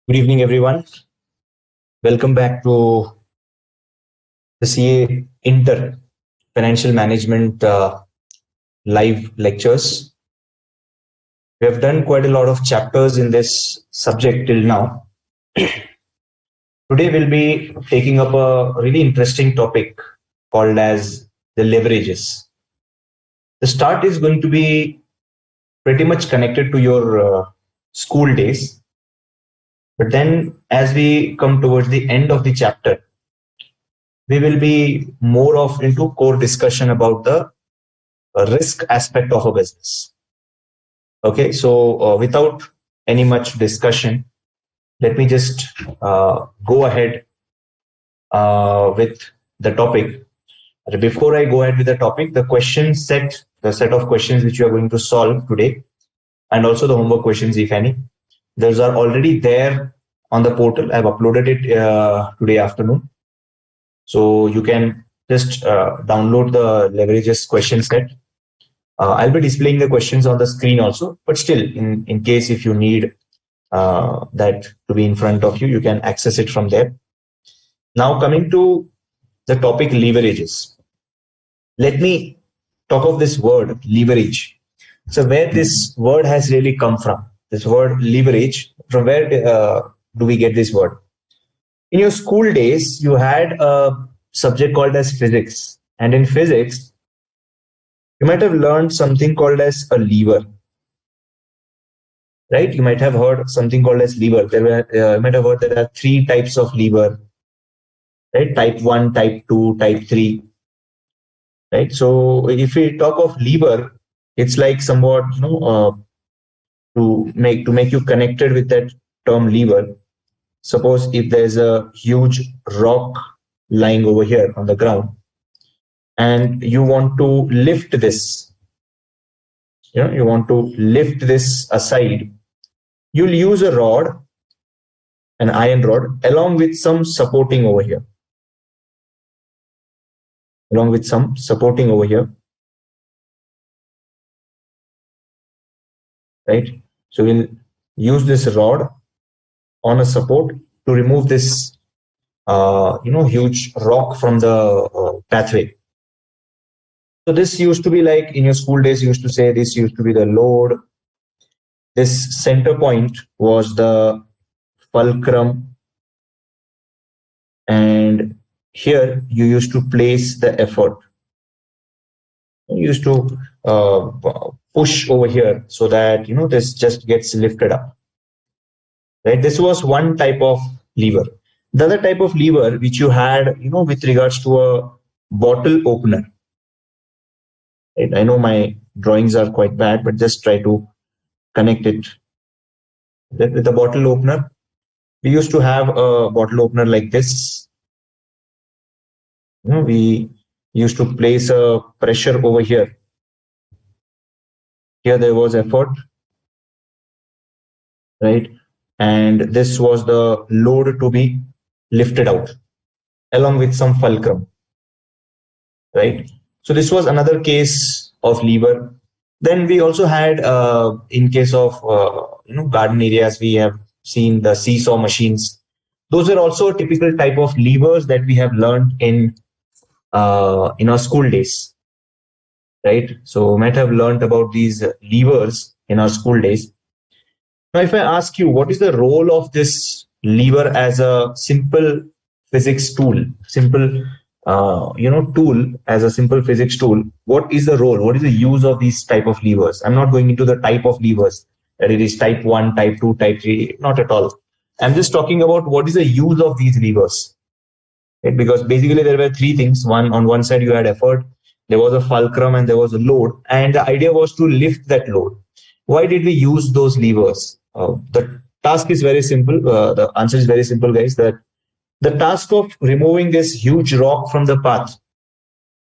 Good evening, everyone. Welcome back to the CA Inter Financial Management live lectures. We have done quite a lot of chapters in this subject till now. Today, we'll be taking up a really interesting topic called as the leverages. The start is going to be pretty much connected to your school days. But then, as we come towards the end of the chapter, we will be more of into core discussion about the risk aspect of a business. Okay, so without any much discussion, let me just go ahead with the topic. Before I go ahead with the topic, the set of questions which you are going to solve today, and also the homework questions, if any, those are already there on the portal. I've uploaded it today afternoon. So you can just download the leverages question set. I'll be displaying the questions on the screen also, but still, in case if you need that to be in front of you, you can access it from there. Now, coming to the topic leverages. Let me talk of this word leverage. So, where this word has really come from? This word leverage, from where do we get this word? In your school days, you had a subject called as physics, and in physics, you might have learned something called as a lever, right? You might have heard something called as lever. You might have heard there are three types of lever, right? Type 1, type 2, type 3, right? So if we talk of lever, it's like somewhat, to make you connected with that term lever. Suppose if there's a huge rock lying over here on the ground, and you want to lift this, you want to lift this aside, you'll use a rod, an iron rod, along with some supporting over here. Right? So we'll use this rod on a support to remove this, huge rock from the pathway. So this used to be like in your school days, you used to say this used to be the load. This center point was the fulcrum. And here you used to place the effort. You used to push over here so that, this just gets lifted up. Right? This was one type of lever. The other type of lever which you had, with regards to a bottle opener. Right? I know my drawings are quite bad, but just try to connect it. With the bottle opener, we used to have a bottle opener like this. We used to place a pressure over here. Here there was effort, right? And this was the load to be lifted out along with some fulcrum, right? So this was another case of lever. Then we also had, in case of garden areas, we have seen the seesaw machines. Those are also a typical type of levers that we have learned in our school days, right? So we might have learned about these levers in our school days. Now, if I ask you, what is the role of this lever as a simple physics tool, tool as a simple physics tool? What is the role? What is the use of these type of levers? I'm not going into the type of levers, that it is type 1, type 2, type 3, not at all. I'm just talking about what is the use of these levers. Right? Because basically there were three things. On one side you had effort, there was a fulcrum, and there was a load. And the idea was to lift that load. Why did we use those levers? The task is very simple. The answer is very simple, guys. That the task of removing this huge rock from the path,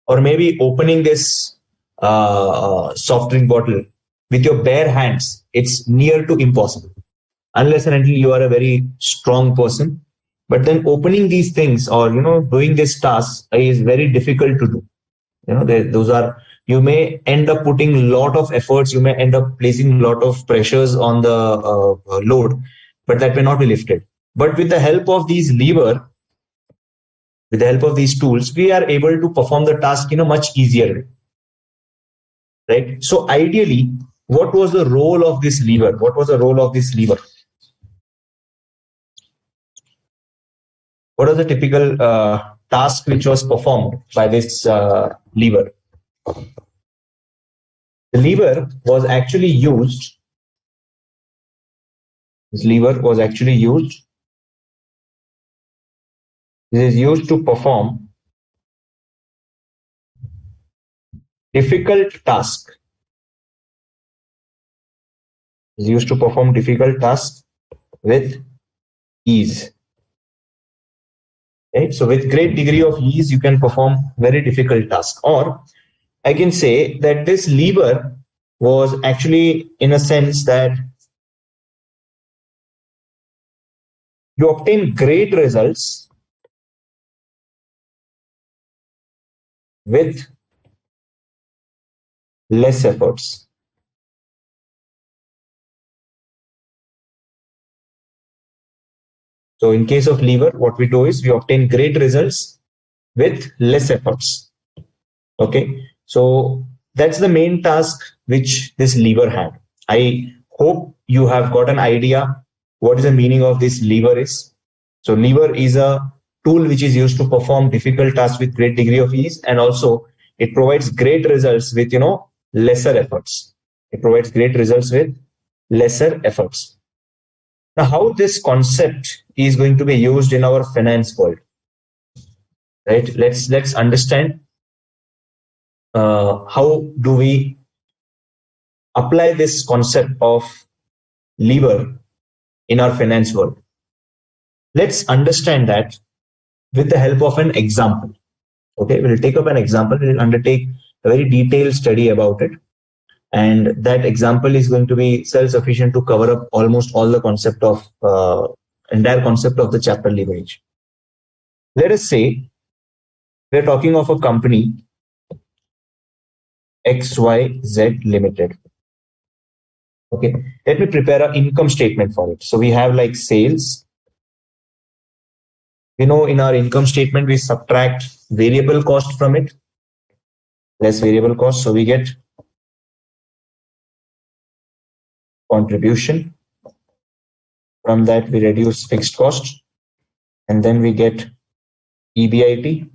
or maybe opening this soft drink bottle with your bare hands, it's near to impossible, unless and until you are a very strong person. But then opening these things, or doing this task, is very difficult to do. You may end up putting a lot of efforts, you may end up placing a lot of pressures on the load, but that may not be lifted. But with the help of these lever, with the help of these tools, we are able to perform the task in a much easier way, right? So ideally, what was the role of this lever? What was the role of this lever? What was the typical task which was performed by this lever? The lever was actually used. This lever was actually used. This is used to perform difficult task. Is used to perform difficult tasks with ease. Right? So with great degree of ease, you can perform very difficult tasks. Or I can say that this lever was actually in a sense that you obtain great results with less efforts. So in case of lever, what we do is we obtain great results with less efforts. Okay, so that's the main task which this lever had. I hope you have got an idea what is the meaning of this lever is. So lever is a tool which is used to perform difficult tasks with great degree of ease, and also it provides great results with lesser efforts. It provides great results with lesser efforts. Now, how this concept is going to be used in our finance world, right? Let's understand how do we apply this concept of lever in our finance world. Let's understand that with the help of an example. Okay, we'll take up an example. We'll undertake a very detailed study about it, and that example is going to be self-sufficient to cover up almost all the concept of entire concept of the chapter leverage. Let us say we're talking of a company XYZ Limited. Okay, let me prepare an income statement for it. So we have like sales. In our income statement, we subtract variable cost from it, less variable cost. So we get contribution. From that, we reduce fixed cost, and then we get EBIT.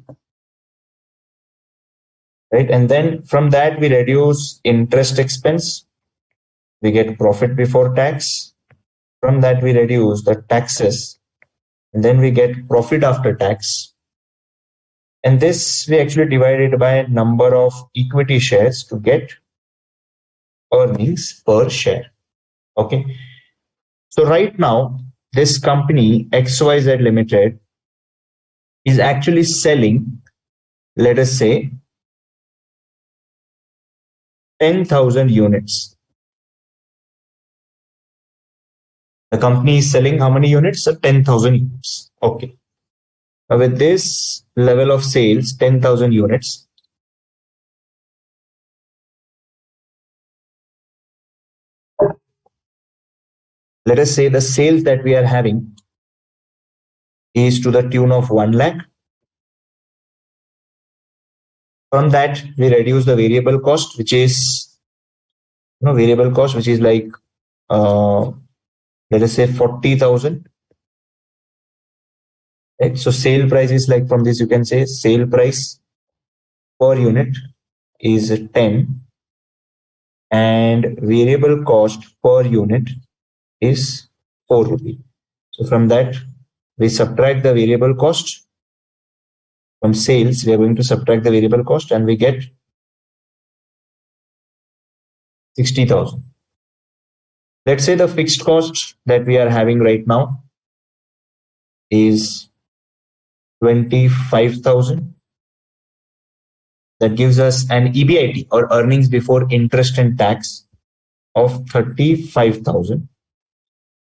Right, and then from that we reduce interest expense. We get profit before tax. From that we reduce the taxes, and then we get profit after tax. And this we actually divide it by number of equity shares to get earnings per share. Okay. So right now, this company XYZ Limited is actually selling, let us say, 10,000 units. The company is selling how many units? 10,000 units. Okay. Now with this level of sales, 10,000 units, let us say the sales that we are having is to the tune of 1 lakh. From that, we reduce the variable cost, which is variable cost, which is like let us say 40,000. Right? So sale price is like, from this you can say sale price per unit is 10, and variable cost per unit is 4 rupee. So from that we subtract the variable cost. From sales we are going to subtract the variable cost, and we get 60,000. Let's say the fixed cost that we are having right now is 25,000. That gives us an EBIT, or earnings before interest and tax, of 35,000.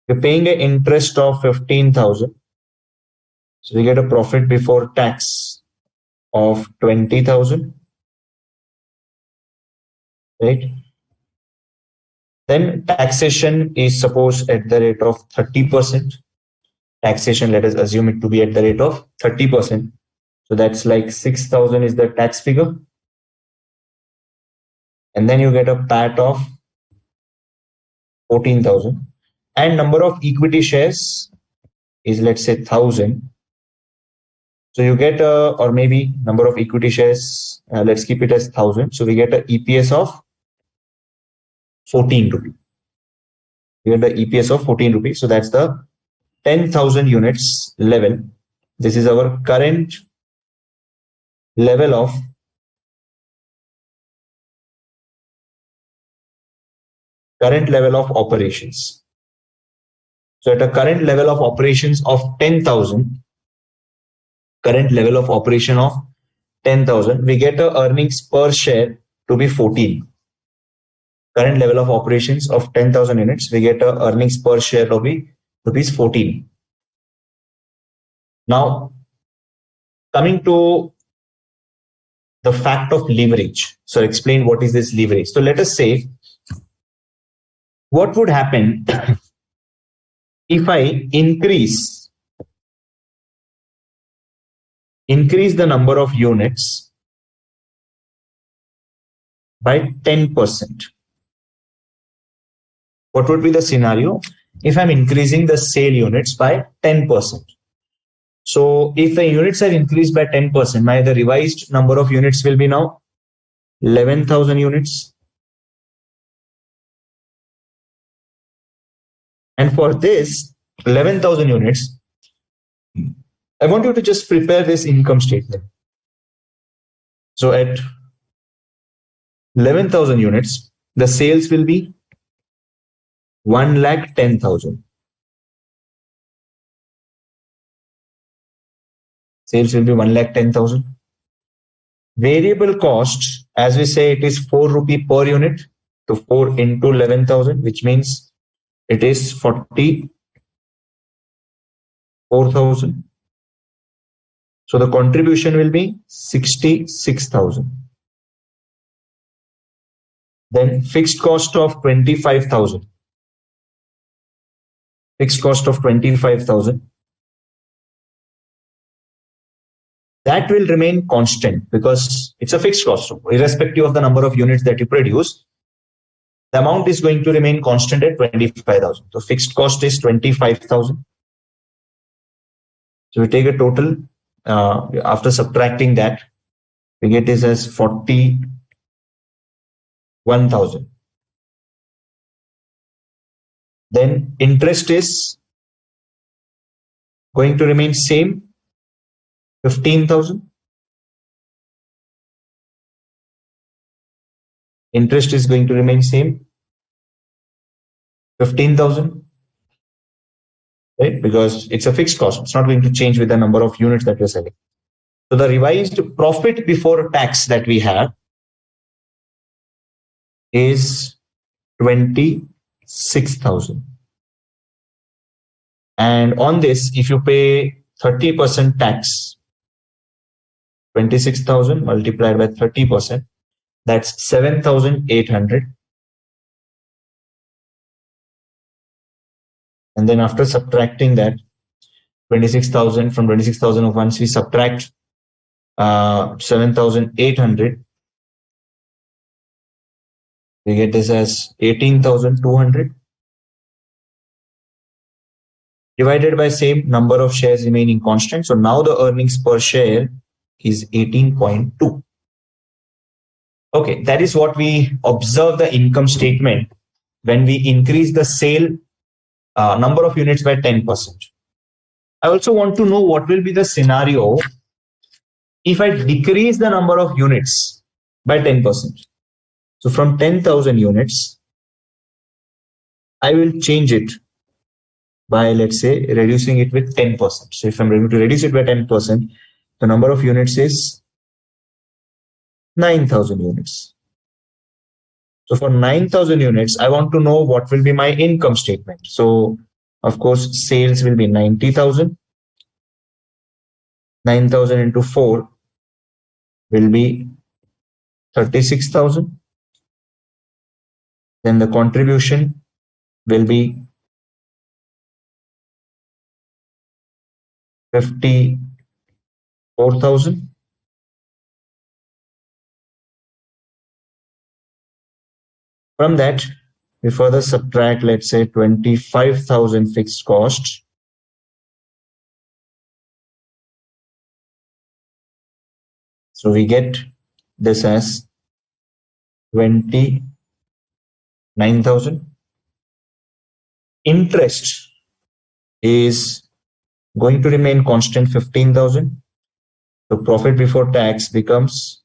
We're paying an interest of 15,000. So we get a profit before tax of 20,000. Right? Then taxation is supposed at the rate of 30%. Taxation, let us assume it to be at the rate of 30%. So that's like 6,000 is the tax figure. And then you get a PAT of 14,000. And number of equity shares is, let's say, 1,000. So you get or maybe number of equity shares, let's keep it as 1,000. So we get a EPS of 14 rupees. We get the EPS of 14 rupees. So that's the 10,000 units level. This is our current level of operations. So at a current level of operations of 10,000, current level of operation of 10,000, we get a earnings per share to be 14. Current level of operations of 10,000 units, we get a earnings per share to be rupees 14. Now, coming to the fact of leverage. So explain what is this leverage. So let us say, what would happen if I increase the number of units by 10%? What would be the scenario if I'm increasing the sale units by 10%? So if the units are increased by 10%, the revised number of units will be now 11,000 units. And for this 11,000 units, I want you to just prepare this income statement. So at 11,000 units, the sales will be 1,10,000. Sales will be 1,10,000. Variable cost, as we say, it is 4 rupee per unit. So 4 into 11,000, which means it is 44,000. So the contribution will be 66,000. Then fixed cost of 25,000. Fixed cost of 25,000. That will remain constant because it's a fixed cost. So irrespective of the number of units that you produce, the amount is going to remain constant at 25,000. So fixed cost is 25,000. So we take a total, after subtracting that, we get this as 41,000. Then interest is going to remain same, 15,000. Interest is going to remain same, 15,000. Right? Because it's a fixed cost. It's not going to change with the number of units that you're selling. So the revised profit before tax that we have is 26,000. And on this, if you pay 30% tax, 26,000 multiplied by 30%, that's 7,800. And then after subtracting that, 26,000 from 26,000, once we subtract 7,800, we get this as 18,200 divided by same number of shares remaining constant. So now the earnings per share is 18.2. Okay, that is what we observe the income statement when we increase the sale number of units by 10%. I also want to know what will be the scenario if I decrease the number of units by 10%. So from 10,000 units, I will change it by, let's say, reducing it with 10%. So if I'm going to reduce it by 10%, the number of units is 9,000 units. So for 9,000 units, I want to know what will be my income statement. So of course, sales will be 90,000. 9,000 into 4 will be 36,000. Then the contribution will be 54,000. From that, we further subtract, let's say, 25,000 fixed cost. So we get this as 29,000. Interest is going to remain constant, 15,000. So profit before tax becomes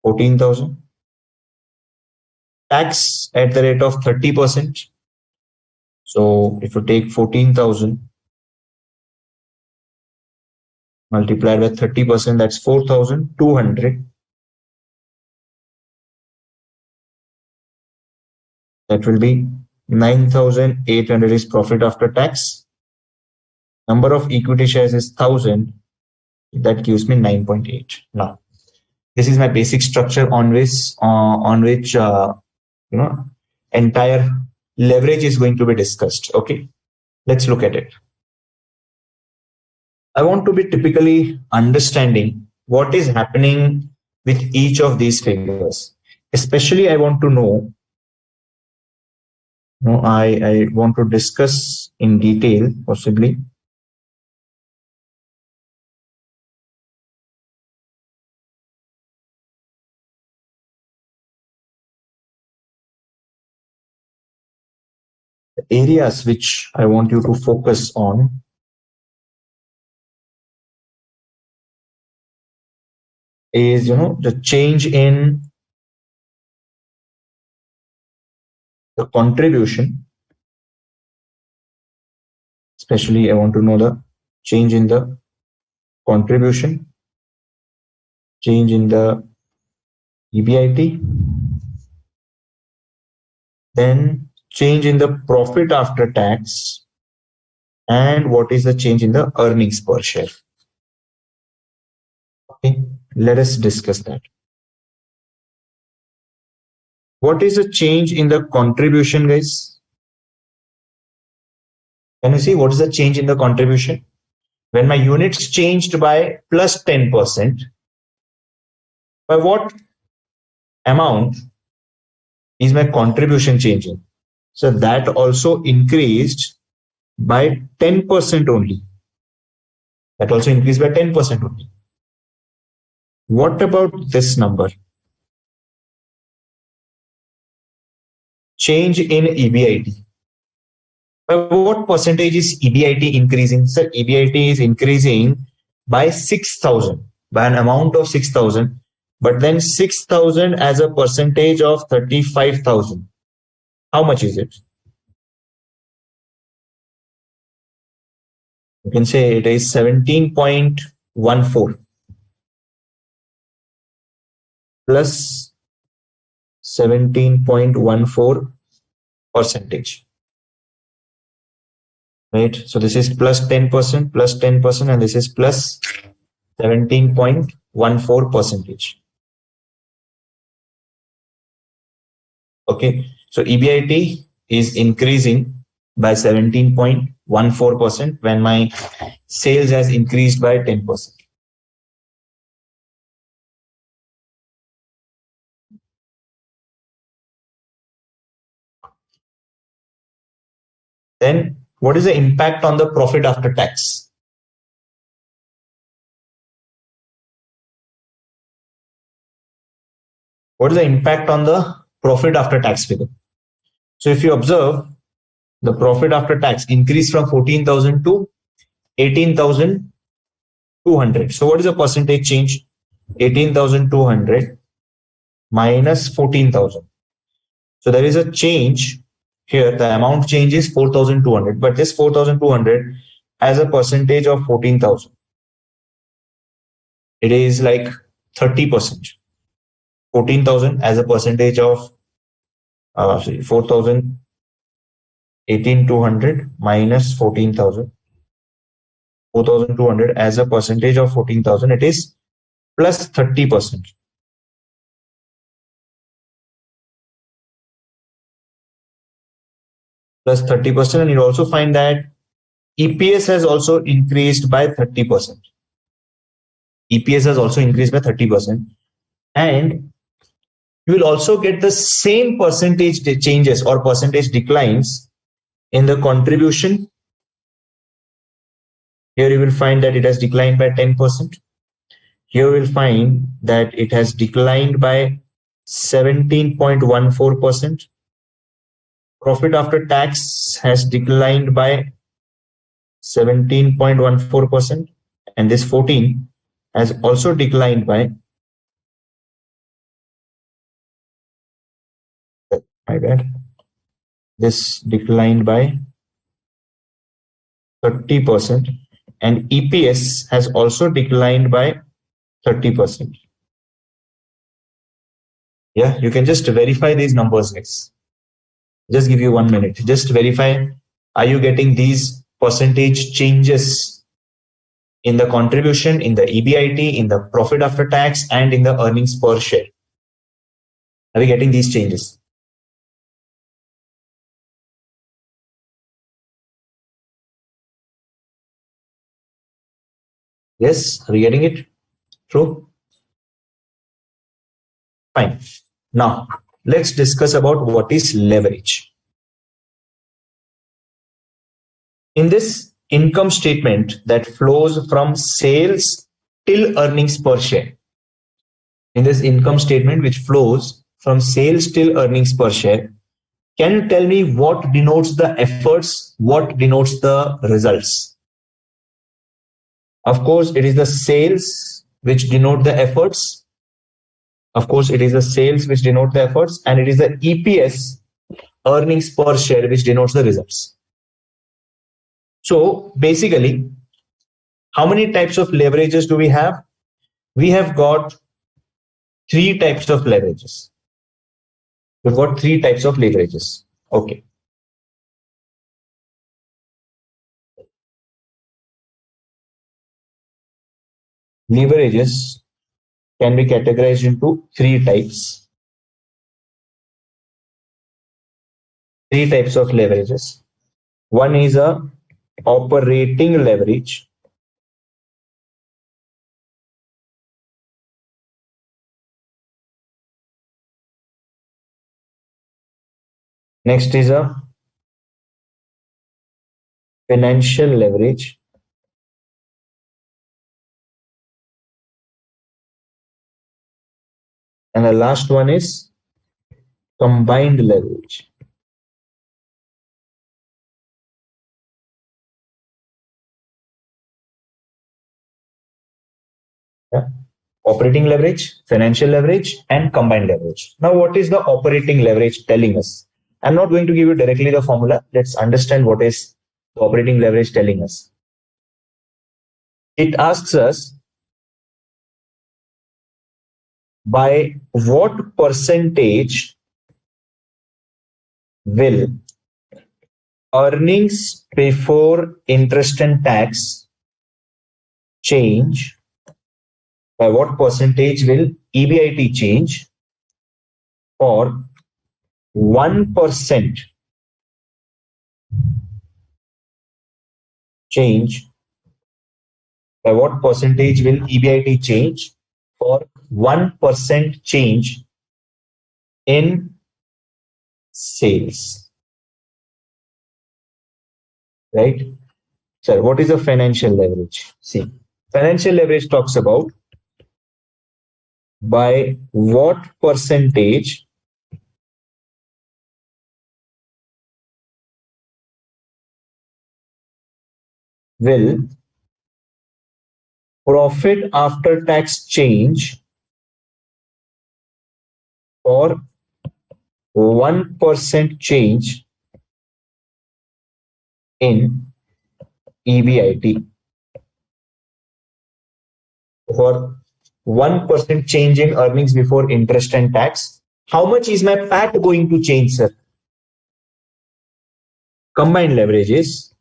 14,000. Tax at the rate of 30%. So if you take 14,000 multiplied by 30%, that's 4,200. That will be 9,800 is profit after tax. Number of equity shares is 1,000. That gives me 9.8. Now, this is my basic structure on which entire leverage is going to be discussed. Okay, let's look at it. I want to be typically understanding what is happening with each of these figures. Especially, I want to know. I want to discuss in detail, possibly, the areas which I want you to focus on is, the change in the contribution. Especially, I want to know the change in the contribution, change in the EBIT, then change in the profit after tax, and what is the change in the earnings per share. Okay, let us discuss that. What is the change in the contribution, guys? Can you see what is the change in the contribution? When my units changed by plus 10%, by what amount is my contribution changing? So that also increased by 10% only. That also increased by 10% only. What about this number? Change in EBIT. By what percentage is EBIT increasing? Sir, EBIT is increasing by 6,000, by an amount of 6,000, but then 6,000 as a percentage of 35,000. How much is it? You can say it is 17.14 plus 17.14 percentage. Right? So this is plus 10%, plus 10%, and this is plus 17.14 percentage. Okay, so EBIT is increasing by 17.14% when my sales has increased by 10%. Then what is the impact on the profit after tax? What is the impact on the profit after tax figure? So if you observe, the profit after tax increased from 14,000 to 18,200. So what is the percentage change? 18,200 minus 14,000. So there is a change here. The amount change is 4,200, but this 4,200 as a percentage of 14,000, it is like 30%. 14,000 as a percentage of 4,000, 18,200 minus 14,000. 4,200 as a percentage of 14,000, it is plus 30%. plus 30%, and you'll also find that EPS has also increased by 30%. EPS has also increased by 30%. And you will also get the same percentage changes or percentage declines in the contribution. Here you will find that it has declined by 10%. Here you will find that it has declined by 17.14%. Profit after tax has declined by 17.14%, and this 14 has also declined by, my bad, this declined by 30%, and EPS has also declined by 30%. Yeah, you can just verify these numbers, guys. Just give you 1 minute. Just verify, are you getting these percentage changes in the contribution, in the EBIT, in the profit after tax, and in the earnings per share? Are we getting these changes? Yes, are we getting it? True? Fine. Now, let's discuss about what is leverage. In this income statement that flows from sales till earnings per share, in this income statement which flows from sales till earnings per share, can you tell me what denotes the efforts, what denotes the results? Of course, it is the sales which denote the efforts. Of course, it is the sales which denote the efforts, and it is the EPS, earnings per share, which denotes the results. So basically, how many types of leverages do we have? We have got three types of leverages. We've got three types of leverages. Okay. Leverages can be categorized into three types. Three types of leverages. One is a operating leverage. Next is a financial leverage. And the last one is combined leverage. Yeah. Operating leverage, financial leverage, and combined leverage. Now, what is the operating leverage telling us? I'm not going to give you directly the formula. Let's understand what is the operating leverage telling us. It asks us by what percentage will earnings before interest and tax change? By what percentage will EBIT change for 1% change? By what percentage will EBIT change for 1% change in sales? Right? So, what is a financial leverage? See, financial leverage talks about by what percentage will profit after tax change for 1% change in EBIT. For 1% change in earnings before interest and tax, how much is my PAT going to change, sir? Combined leverage is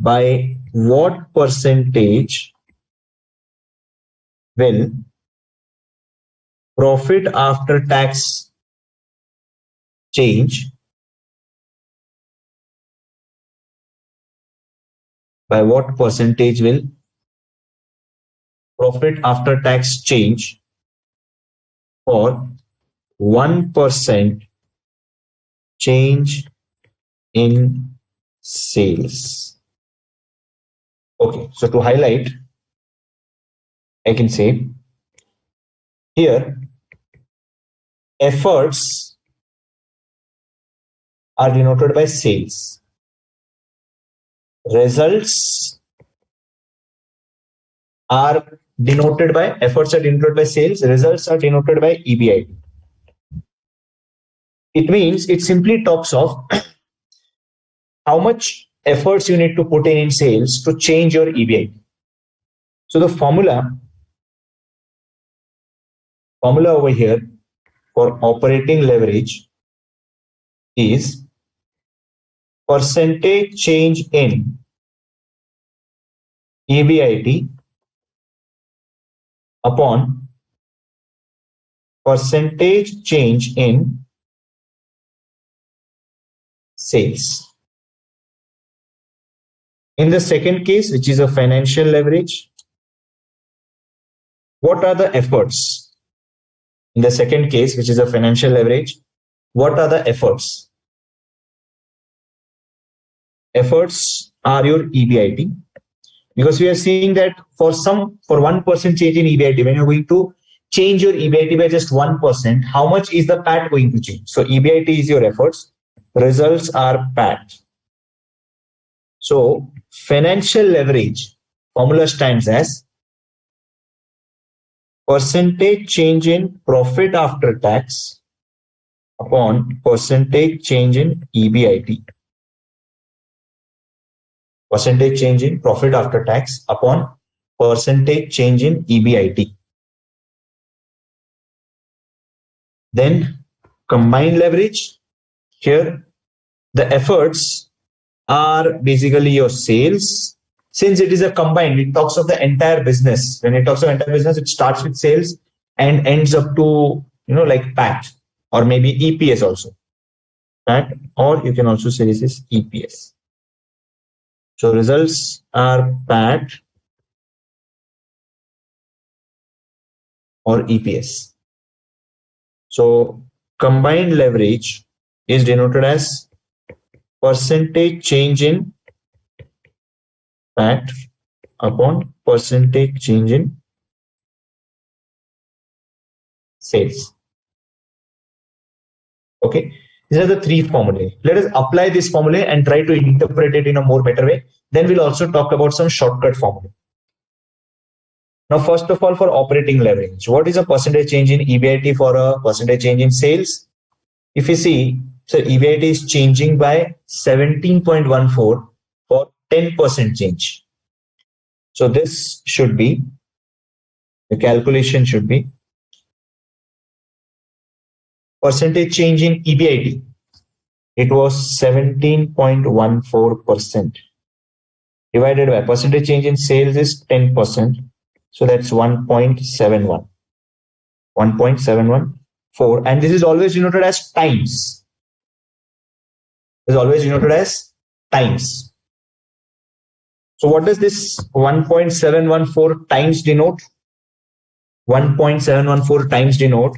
by what percentage will profit after tax change by what percentage will profit after tax change for 1% change in sales. Okay, so to highlight, I can say here efforts are denoted by sales. Results are denoted by efforts are denoted by sales. Results are denoted by EBIT. It means it simply talks of how much efforts you need to put in sales to change your EBIT. So the formula over here for operating leverage is percentage change in EBIT upon percentage change in sales. In the second case, which is a financial leverage, what are the efforts? In the second case, which is a financial leverage, what are the efforts? Efforts are your EBIT, because we are seeing that for 1% change in EBIT, when you're going to change your EBIT by just 1%, how much is the PAT going to change? So EBIT is your efforts, results are PAT. So financial leverage formula stands as percentage change in profit after tax upon percentage change in EBIT. Percentage change in profit after tax upon percentage change in EBIT. Then combined leverage. Here the efforts are basically your sales. Since it is a combined, it talks of the entire business. When it talks of entire business, it starts with sales and ends up to like PAT or maybe EPS also. PAT, or you can also say this is EPS. So results are PAT or EPS. So combined leverage is denoted as percentage change in PAT upon percentage change in sales. Okay, these are the three formulae. Let us apply this formula and try to interpret it in a more better way. Then we'll also talk about some shortcut formula. Now, first of all, for operating leverage, what is a percentage change in EBIT for a percentage change in sales? If you see, so EBIT is changing by 17.14 for 10% change. So this should be, the calculation should be percentage change in EBIT. It was 17.14%. Divided by percentage change in sales is 10%. So that's 1.71. 1.714. And this is always denoted as times. This is always denoted as times. So what does this 1.714 times denote? 1.714 times denote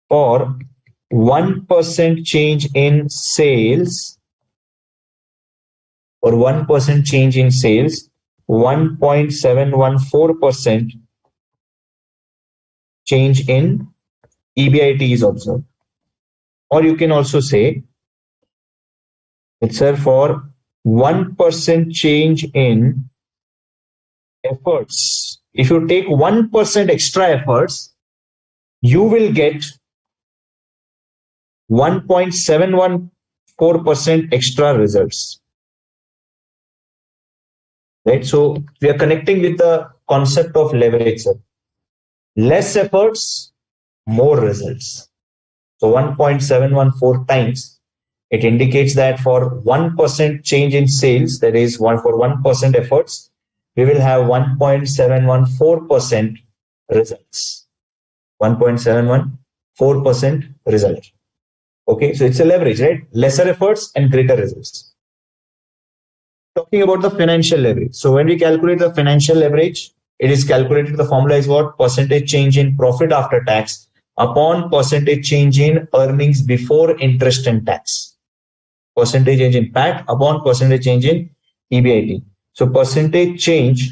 for 1% change in sales, or 1% change in sales, 1.714% change in EBIT is observed. Or you can also say it's for 1% change in efforts. If you take 1% extra efforts, you will get 1.714% extra results. Right? So we are connecting with the concept of leverage. Less efforts, more results. So 1.714 times, it indicates that for 1% change in sales, that is for 1% efforts, we will have 1.714% results. 1.714% result. Okay, so it's a leverage, right? Lesser efforts and greater results. talking about the financial leverage. So when we calculate the financial leverage, it is calculated. The formula is what? Percentage change in profit after tax upon percentage change in earnings before interest and tax. Percentage change in PAT upon percentage change in EBIT. So percentage change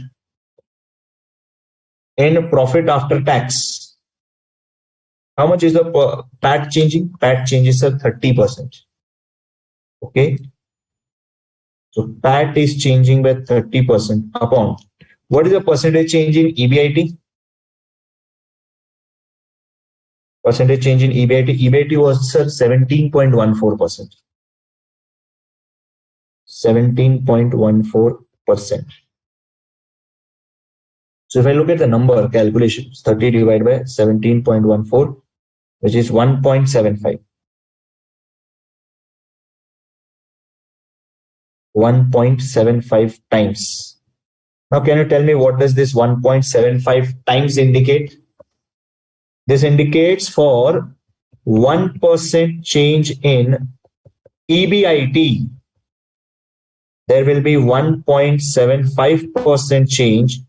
in profit after tax. How much is the PAT changing? PAT changes at 30%. Okay. So PAT is changing by 30% upon. What is the percentage change in EBIT? Percentage change in EBIT. EBIT was 17.14%. 17.14%. So if I look at the number calculations, 30 divided by 17.14, which is 1.75. 1.75 times. Now, can you tell me what does this 1.75 times indicate? This indicates for 1% change in EBIT, there will be 1.75% change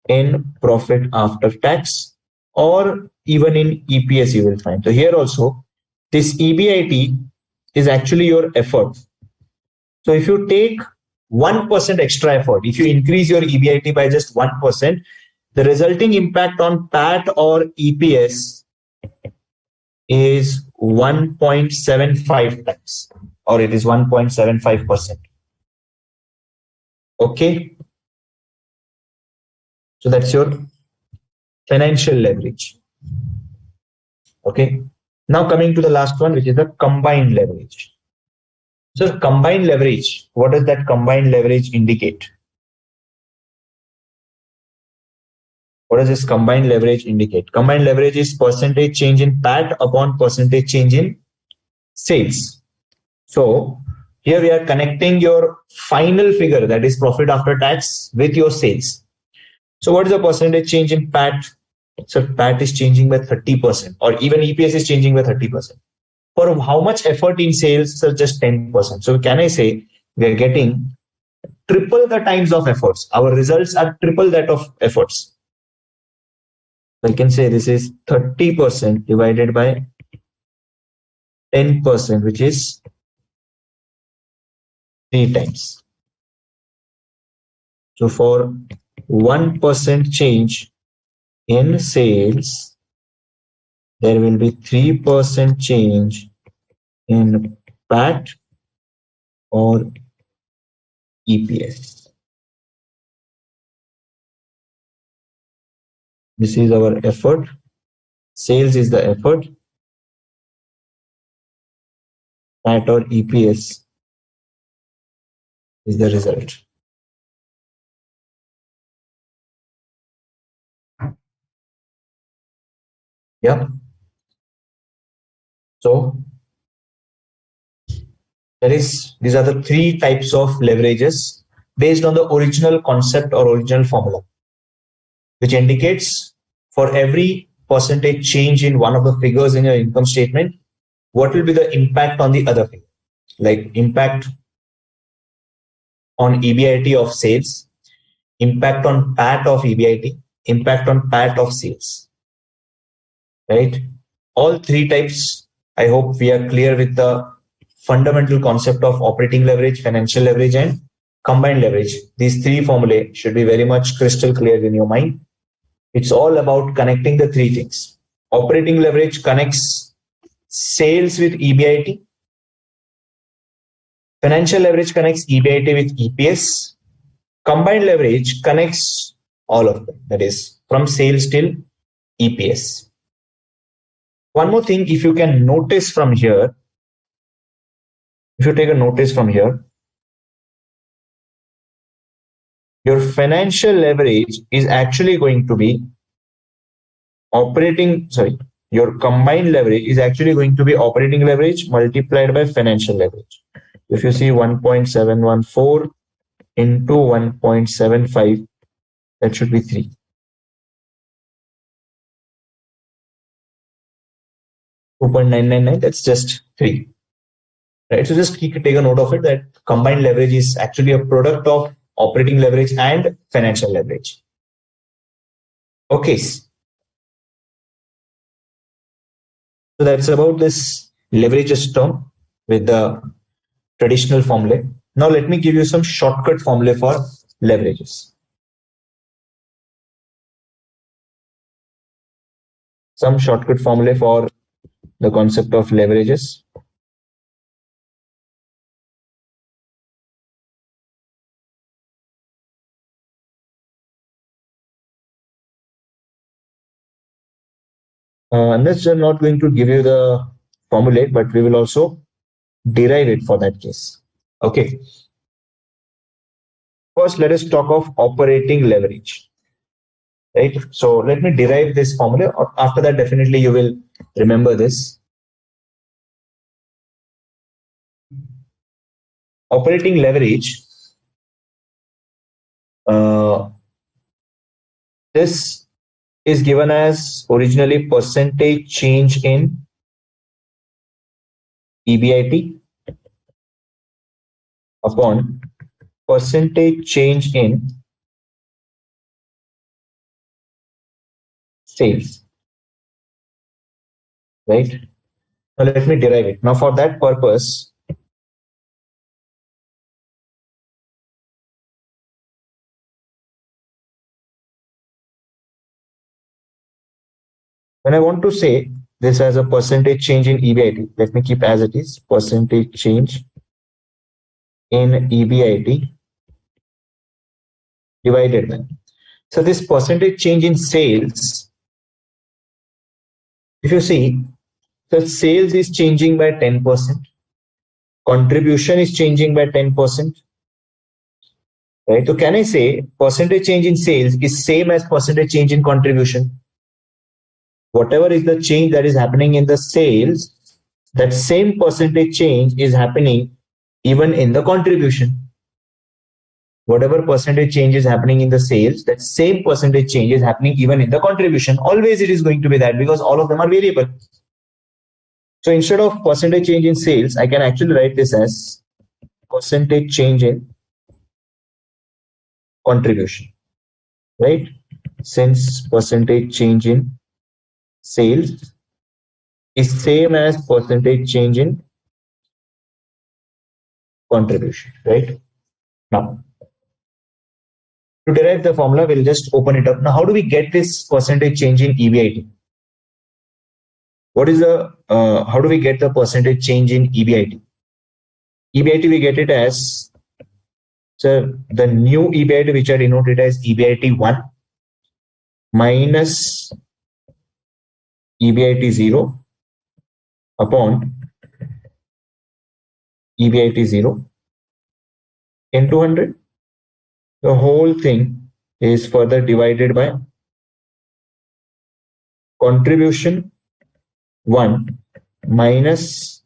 in profit after tax, or even in EPS you will find. So here also, this EBIT is actually your effort. So if you take 1% extra effort, if you increase your EBIT by just 1%, the resulting impact on PAT or EPS is 1.75 times, or it is 1.75%. Okay. So that's your financial leverage. Okay. Now coming to the last one, which is the combined leverage. So combined leverage, what does that combined leverage indicate? What does this combined leverage indicate? Combined leverage is percentage change in PAT upon percentage change in sales. So here we are connecting your final figure, that is profit after tax, with your sales. So what is the percentage change in PAT? So PAT is changing by 30%, or even EPS is changing by 30%. For how much effort in sales? So just 10%. So can I say we are getting triple the times of efforts? Our results are triple that of efforts. I can say this is 30% divided by 10%, which is 3 times. So for 1% change in sales, there will be 3% change in PAT or EPS. This is our effort. Sales is the effort. PAT or EPS is the result. Yeah. So these are the 3 types of leverages based on the original concept or original formula, which indicates for every percentage change in one of the figures in your income statement, what will be the impact on the other figure, like impact on EBIT of sales, impact on PAT of EBIT, impact on PAT of sales, right? All 3 types. I hope we are clear with the fundamental concept of operating leverage, financial leverage, and combined leverage. These 3 formulae should be very much crystal clear in your mind. It's all about connecting the 3 things. Operating leverage connects sales with EBIT. Financial leverage connects EBIT with EPS. Combined leverage connects all of them. That is from sales till EPS. One more thing, if you can notice from here, if you take a notice from here, your financial leverage is actually going to be your combined leverage is actually going to be operating leverage multiplied by financial leverage. If you see 1.714 into 1.75, that should be 3. 2.999, that's just 3. right? So just take a note of it that combined leverage is actually a product of operating leverage and financial leverage. Okay, so that's about this leverages term with the traditional formula. Now let me give you some shortcut formula for leverages. Some shortcut formula for the concept of leverages. I'm just not going to give you the formula, but we will also derive it for that case. Okay. First, let us talk of operating leverage. Right. So let me derive this formula. After that, definitely you will remember this. Operating leverage. This is given as originally percentage change in EBIT upon percentage change in sales. Right. Now let me derive it. Now for that purpose, when I want to say this as a percentage change in EBIT, let me keep as it is, percentage change in EBIT divided by. So this percentage change in sales, if you see, the sales is changing by 10%, contribution is changing by 10%, right? So can I say percentage change in sales is same as percentage change in contribution? Whatever is the change that is happening in the sales, that same percentage change is happening even in the contribution. Whatever percentage change is happening in the sales, that same percentage change is happening even in the contribution. Always it is going to be that because all of them are variable. So instead of percentage change in sales, I can actually write this as percentage change in contribution, right? Since percentage change in sales is same as percentage change in contribution, right? Now, to derive the formula, we'll just open it up. Now, how do we get this percentage change in EBIT? What is the, how do we get the percentage change in EBIT? EBIT, we get it as, so the new EBIT, which are denoted as EBIT 1 minus EBIT 0 upon EBIT 0 into 100. The whole thing is further divided by contribution 1 minus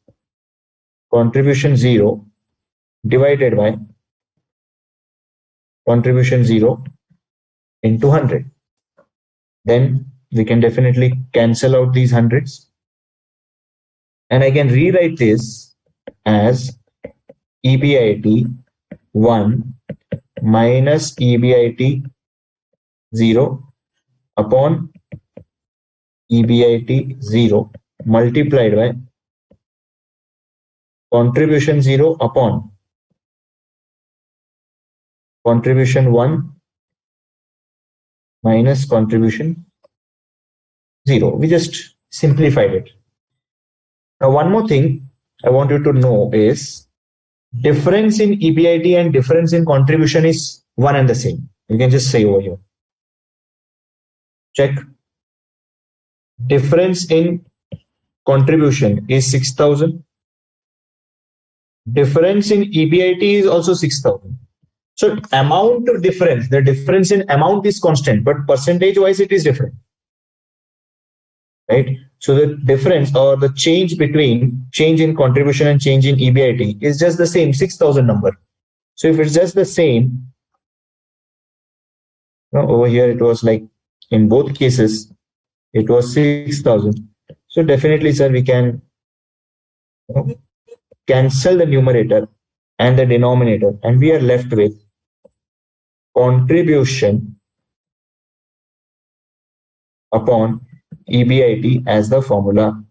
contribution 0 divided by contribution 0 into 100. Then we can definitely cancel out these hundreds. And I can rewrite this as EBIT 1 minus EBIT 0 upon EBIT 0 multiplied by contribution 0 upon contribution 1 minus contribution 0. We just simplified it. Now, one more thing I want you to know is difference in EBIT and difference in contribution is one and the same. You can just say over here. Check. Difference in contribution is 6,000. Difference in EBIT is also 6,000. So amount of difference, the difference in amount is constant, but percentage wise it is different. Right? So the difference or the change between change in contribution and change in EBIT is just the same 6,000 number. So if it's just the same, over here it was like in both cases it was 6,000. So definitely, sir, we can cancel the numerator and the denominator, and we are left with contribution upon EBIT as the formula.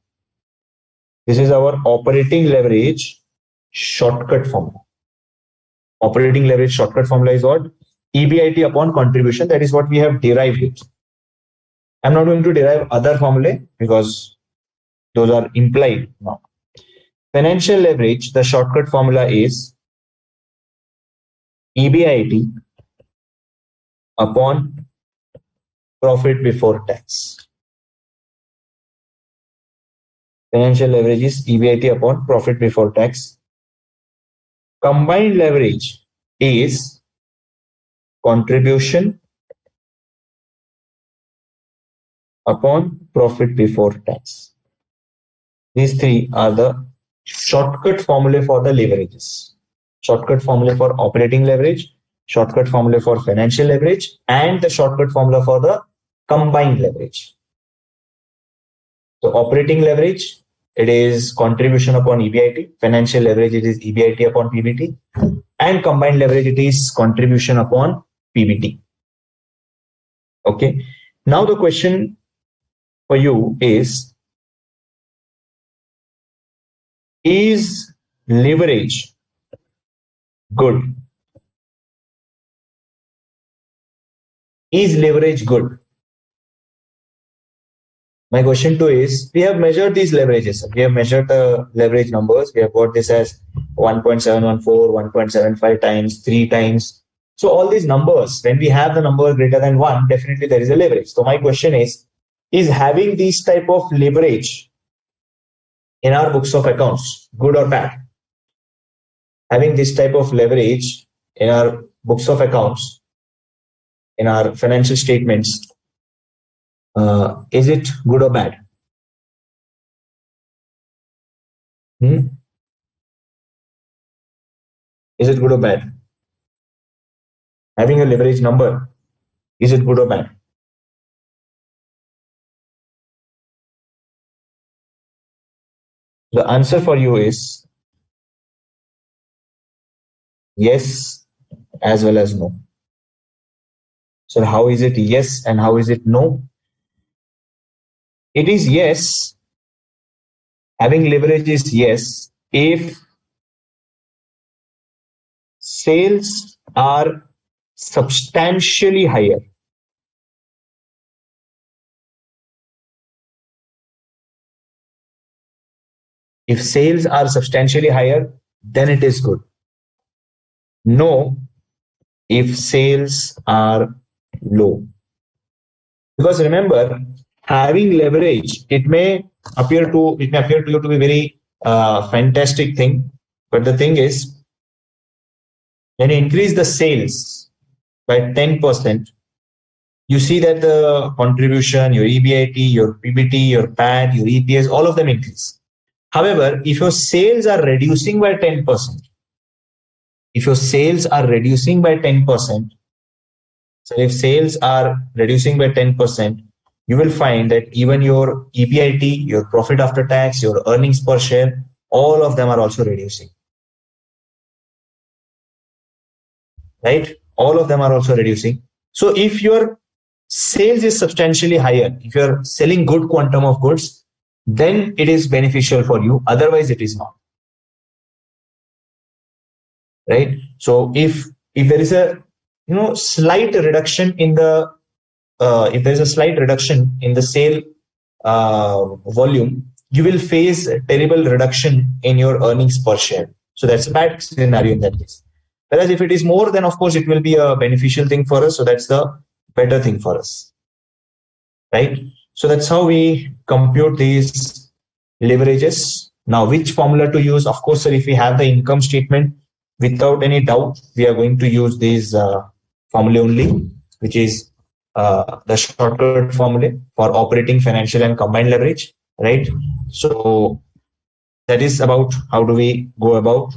This is our operating leverage shortcut formula. Operating leverage shortcut formula is what? EBIT upon contribution. That is what we have derived it. I'm not going to derive other formulae because those are implied now. Financial leverage, the shortcut formula is EBIT upon profit before tax. Financial leverage is EBIT upon profit before tax. Combined leverage is contribution upon profit before tax. These three are the shortcut formula for the leverages. Shortcut formula for operating leverage, shortcut formula for financial leverage, and the shortcut formula for the combined leverage. So operating leverage, it is contribution upon EBIT. Financial leverage, it is EBIT upon PBT. And combined leverage, it is contribution upon PBT. Okay. Now the question for you is leverage good? Is leverage good? My question two is, we have measured these leverages. We have measured the leverage numbers. We have got this as 1.714, 1.75 times, 3 times. So all these numbers, when we have the number greater than 1, definitely there is a leverage. So my question is having these type of leverage in our books of accounts good or bad? Having this type of leverage in our books of accounts, in our financial statements, is it good or bad? Is it good or bad? Having a leverage number, is it good or bad? The answer for you is yes as well as no. So how is it yes and how is it no? It is yes. Having leverage is yes if sales are substantially higher. If sales are substantially higher, then it is good. No, if sales are low. Because remember, having leverage, it may appear to you to be very fantastic thing, but the thing is, when you increase the sales by 10%, you see that the contribution, your EBIT, your PBT, your PAT, your EPS, all of them increase. However, if your sales are reducing by 10%, if your sales are reducing by 10%, so if sales are reducing by 10%, you will find that even your EBIT, your profit after tax, your earnings per share, all of them are also reducing. Right? All of them are also reducing. So if your sales is substantially higher, if you're selling good quantum of goods, then it is beneficial for you. Otherwise, it is not. Right? So if there is a slight reduction in the if there is a slight reduction in the sale volume, you will face a terrible reduction in your earnings per share. So that's a bad scenario in that case. Whereas if it is more, then of course it will be a beneficial thing for us. So that's the better thing for us. Right? So that's how we compute these leverages. Now, which formula to use? Of course, sir, if we have the income statement, without any doubt, we are going to use these formula only, which is the shortcut formula for operating, financial, and combined leverage. Right? So that is about how do we go about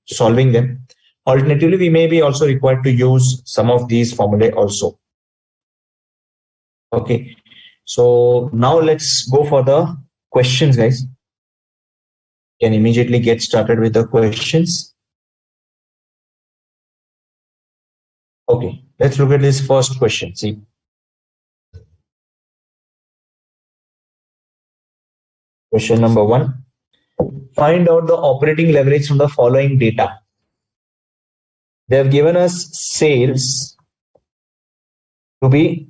solving them. Alternatively, we may be also required to use some of these formulae also. Okay. So now let's go for the questions, guys. Can immediately get started with the questions. Okay, let's look at this first question. See, question number 1. Find out the operating leverage from the following data. They have given us sales to be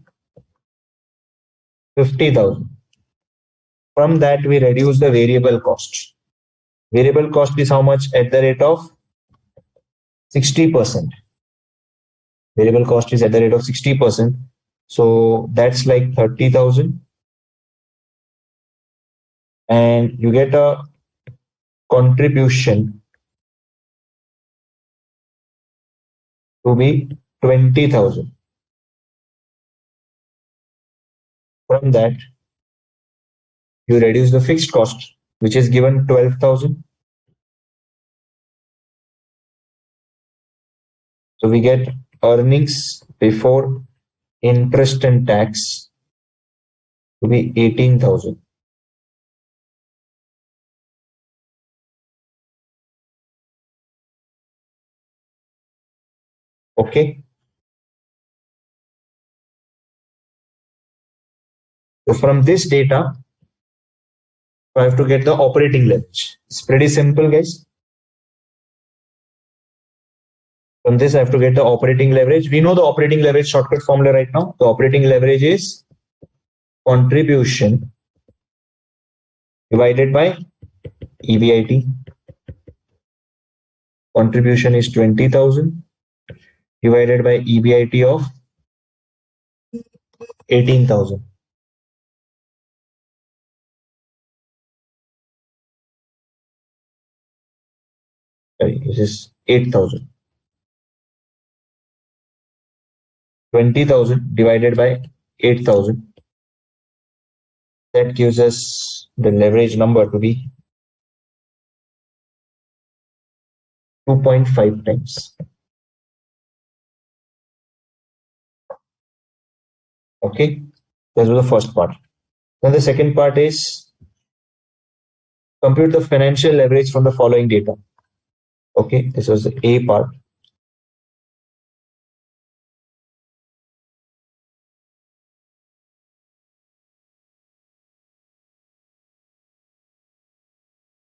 50,000. From that, we reduce the variable cost. Variable cost is how much? At the rate of 60%. Variable cost is at the rate of 60%. So that's like 30,000. And you get a contribution to be 20,000. From that, you reduce the fixed cost, which is given 12,000. So we get earnings before interest and tax to be 18,000. Okay. So from this data, I have to get the operating leverage. It's pretty simple, guys. From this, I have to get the operating leverage. We know the operating leverage shortcut formula right now. The operating leverage is contribution divided by EBIT. Contribution is 20,000 divided by EBIT of 18,000. Sorry, this is 8,000. 20,000 divided by 8,000. That gives us the leverage number to be 2.5 times. Okay, that was the first part. Then the second part is compute the financial leverage from the following data. Okay, this was the A part.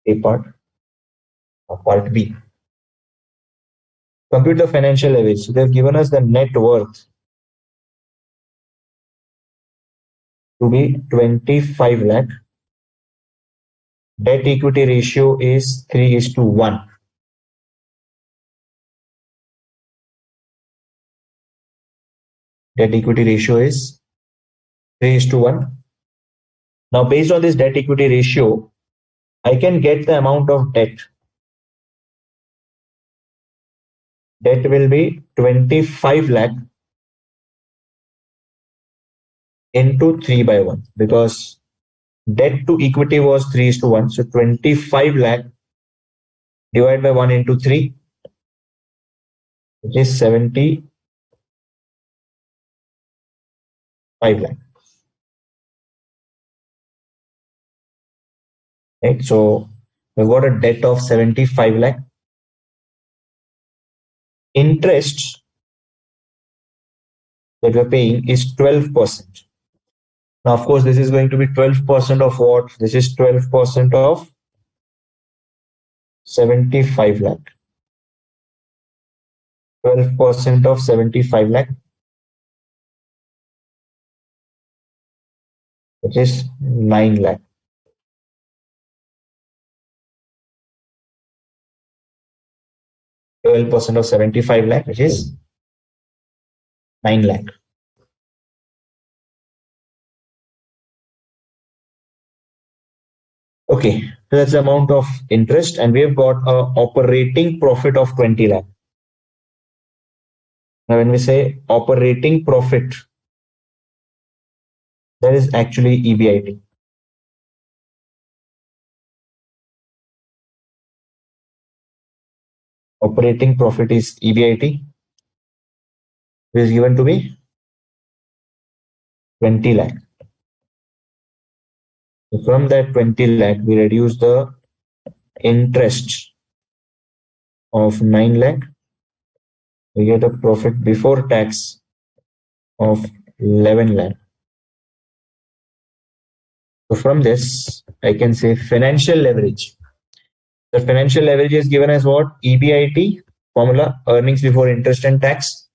A part. Part B. Compute the financial leverage. So they've given us the net worth to be 25 lakh. Debt equity ratio is 3:1. Debt equity ratio is 3:1. Now, based on this debt equity ratio, I can get the amount of debt. Debt will be 25 lakh into 3/1 because debt to equity was 3:1. So 25 lakh divided by 1 into 3, which is 75 lakh. Right? So we've got a debt of 75 lakh. Interest that we're paying is 12%. Now, of course, this is going to be 12% of what? This is 12% of 75 lakh. 12% of 75 lakh, which is 9 lakh. 12% of 75 lakh, which is 9 lakh. Okay, so that's the amount of interest, and we've got a operating profit of 20 lakh. Now, when we say operating profit, that is actually EBIT. Operating profit is EBIT, which is given to be 20 lakh. So from that 20 lakh, we reduce the interest of 9 lakh, we get a profit before tax of 11 lakh. So from this, I can say financial leverage. The financial leverage is given as what? EBIT formula, earnings before interest and tax,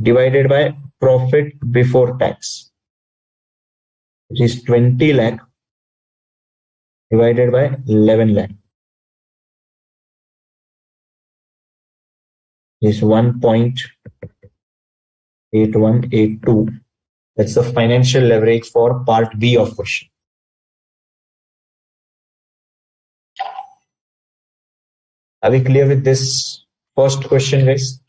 divided by profit before tax, which is 20 lakh divided by 11 lakh, is 1.8182. That's the financial leverage for part B of question. Are we clear with this first question, guys?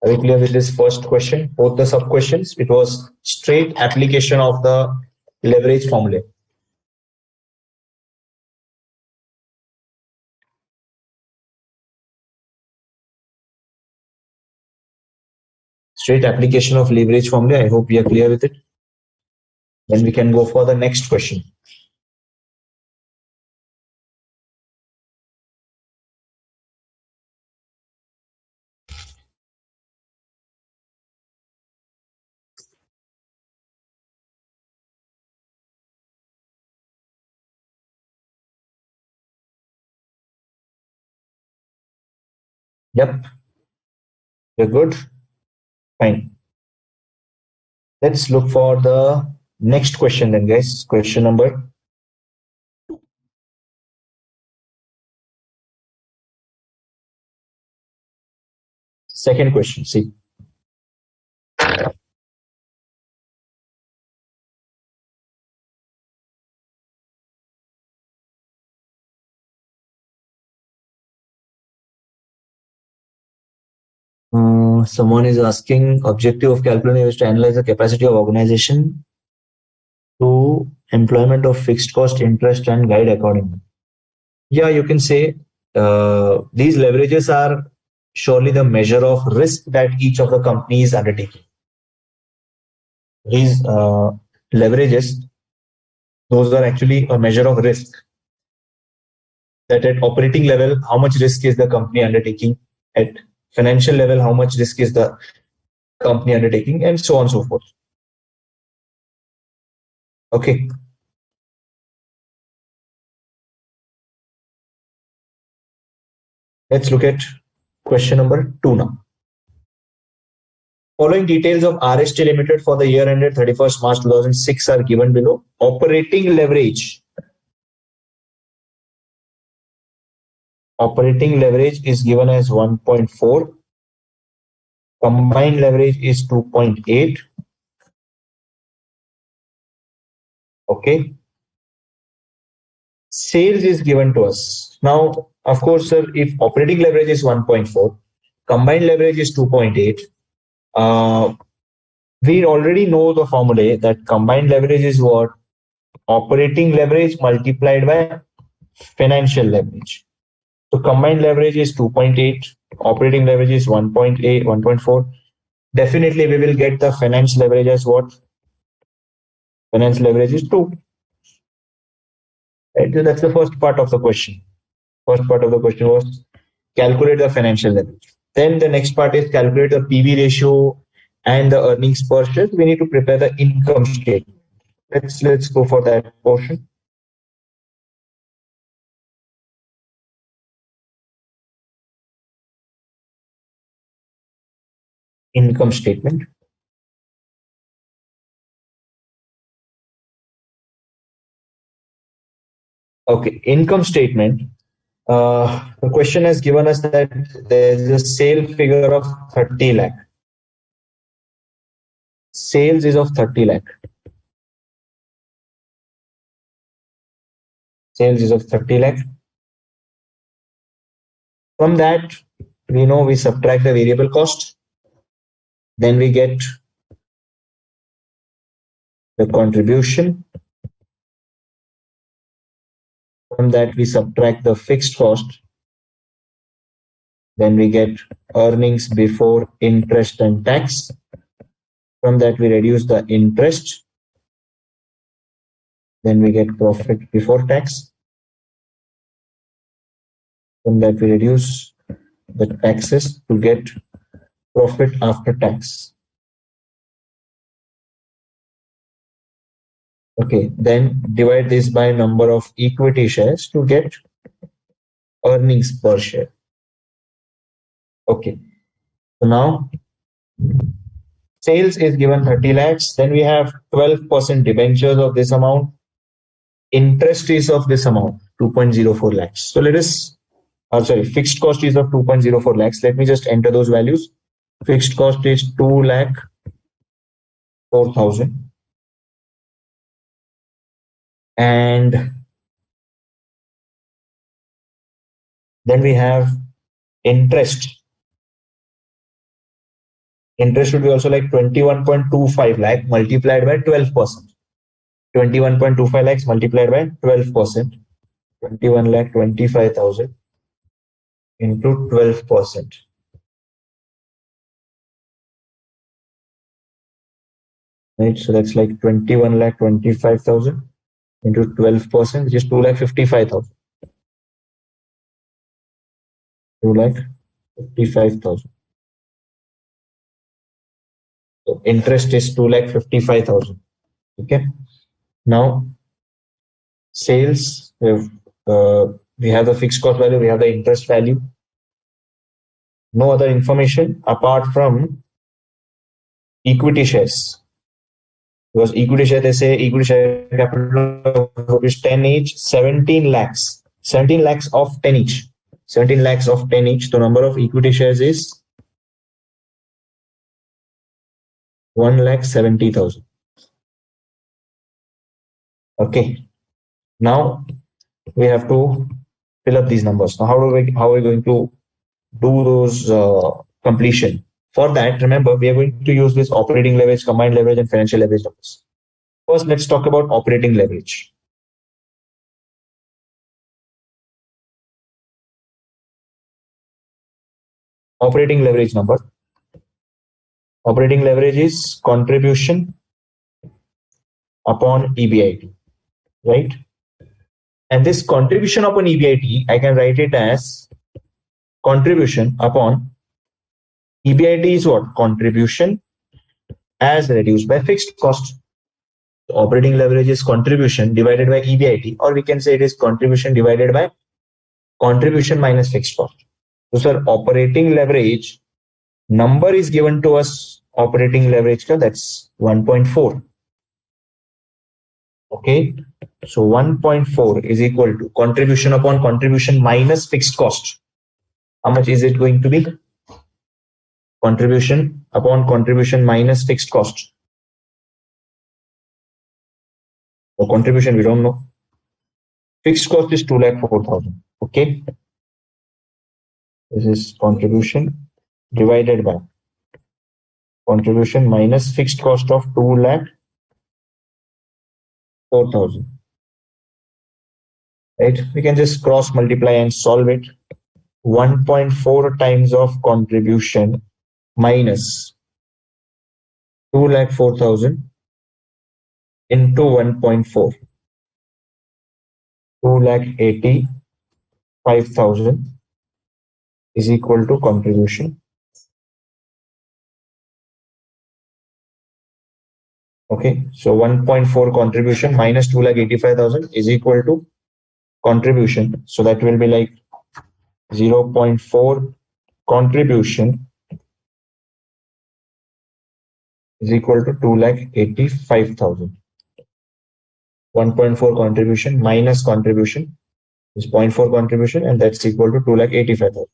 Are we clear with this first question? Both the sub questions, it was straight application of the leverage formula. Straight application of leverage formula. I hope we are clear with it. Then we can go for the next question. Yep, you're good. Fine. Let's look for the next question then, guys. Question number. Second question. See. Someone is asking, objective of calculating is to analyze the capacity of organization to employment of fixed cost interest and guide accordingly. Yeah, you can say these leverages are surely the measure of risk that each of the company is undertaking. These leverages, those are actually a measure of risk. That at operating level, how much risk is the company undertaking? At financial level, how much risk is the company undertaking? And so on and so forth. Okay. Let's look at question number 2 now. Following details of RST Limited for the year ended 31st March 2006 are given below. Operating leverage. Operating leverage is given as 1.4. Combined leverage is 2.8. Okay. Sales is given to us. Now, of course, sir, if operating leverage is 1.4, combined leverage is 2.8, we already know the formula that combined leverage is what? Operating leverage multiplied by financial leverage. So combined leverage is 2.8, operating leverage is 1.8, 1.4. Definitely we will get the finance leverage as what? Finance leverage is 2. Right? So that's the first part of the question. First part of the question was calculate the financial leverage. Then the next part is calculate the PV ratio and the earnings per share. We need to prepare the income statement. Let's go for that portion. Income statement. Okay, income statement. The question has given us that there's a sale figure of 30 lakh. Sales is of 30 lakh. Sales is of 30 lakh. From that, we know we subtract the variable cost. Then we get the contribution. From that, we subtract the fixed cost. Then we get earnings before interest and tax. From that, we reduce the interest. Then we get profit before tax. From that, we reduce the taxes to get profit after tax. Okay, then divide this by number of equity shares to get earnings per share. Okay, so now sales is given 30 lakhs. Then we have 12% debentures of this amount. Interest is of this amount, 2.04 lakhs. So let us, fixed cost is of 2.04 lakhs. Let me just enter those values. Fixed cost is 2 lakh 4,000. And then we have interest. Interest should be also like 21.25 lakh multiplied by 12%. 21.25 lakhs multiplied by 12%. 21 lakh 25,000 into 12%. Right, so that's like 21 lakh 25,000 into 12%, which is 2 lakh 55,000. 2 lakh 55,000. So interest is 2 lakh 55,000. Okay. Now sales, we have the fixed cost value, we have the interest value. No other information apart from equity shares. Because equity share, they say equity share capital is 10 each, 17 lakhs. 17 lakhs of 10 each. 17 lakhs of 10 each. The number of equity shares is 1 lakh 70,000. Okay. Now we have to fill up these numbers. Now how are we going to do those completion? For that, remember, we are going to use this operating leverage, combined leverage, and financial leverage numbers. First, let's talk about operating leverage. Operating leverage number. Operating leverage is contribution upon EBIT, right? And this contribution upon EBIT, I can write it as contribution upon EBIT is what? Contribution as reduced by fixed cost. Operating leverage is contribution divided by EBIT, or we can say it is contribution divided by contribution minus fixed cost. So, sir, operating leverage number is given to us. Operating leverage, that's 1.4. Okay, so 1.4 is equal to contribution upon contribution minus fixed cost. How much is it going to be? Contribution upon contribution minus fixed cost. So contribution, we don't know. Fixed cost is 2 lakh 4,000. Okay, this is contribution divided by contribution minus fixed cost of 2 lakh 4,000. Right, we can just cross multiply and solve it. 1.4 times of contribution minus 2 lakh 4,000 into 1.4. 2 lakh 85,000 is equal to contribution. Okay, so 1.4 contribution minus 2 lakh 85,000 is equal to contribution. So that will be like 0.4 contribution is equal to 2 lakh 85,000. 1.4 contribution minus contribution is 0.4 contribution, and that's equal to 2 lakh 85,000.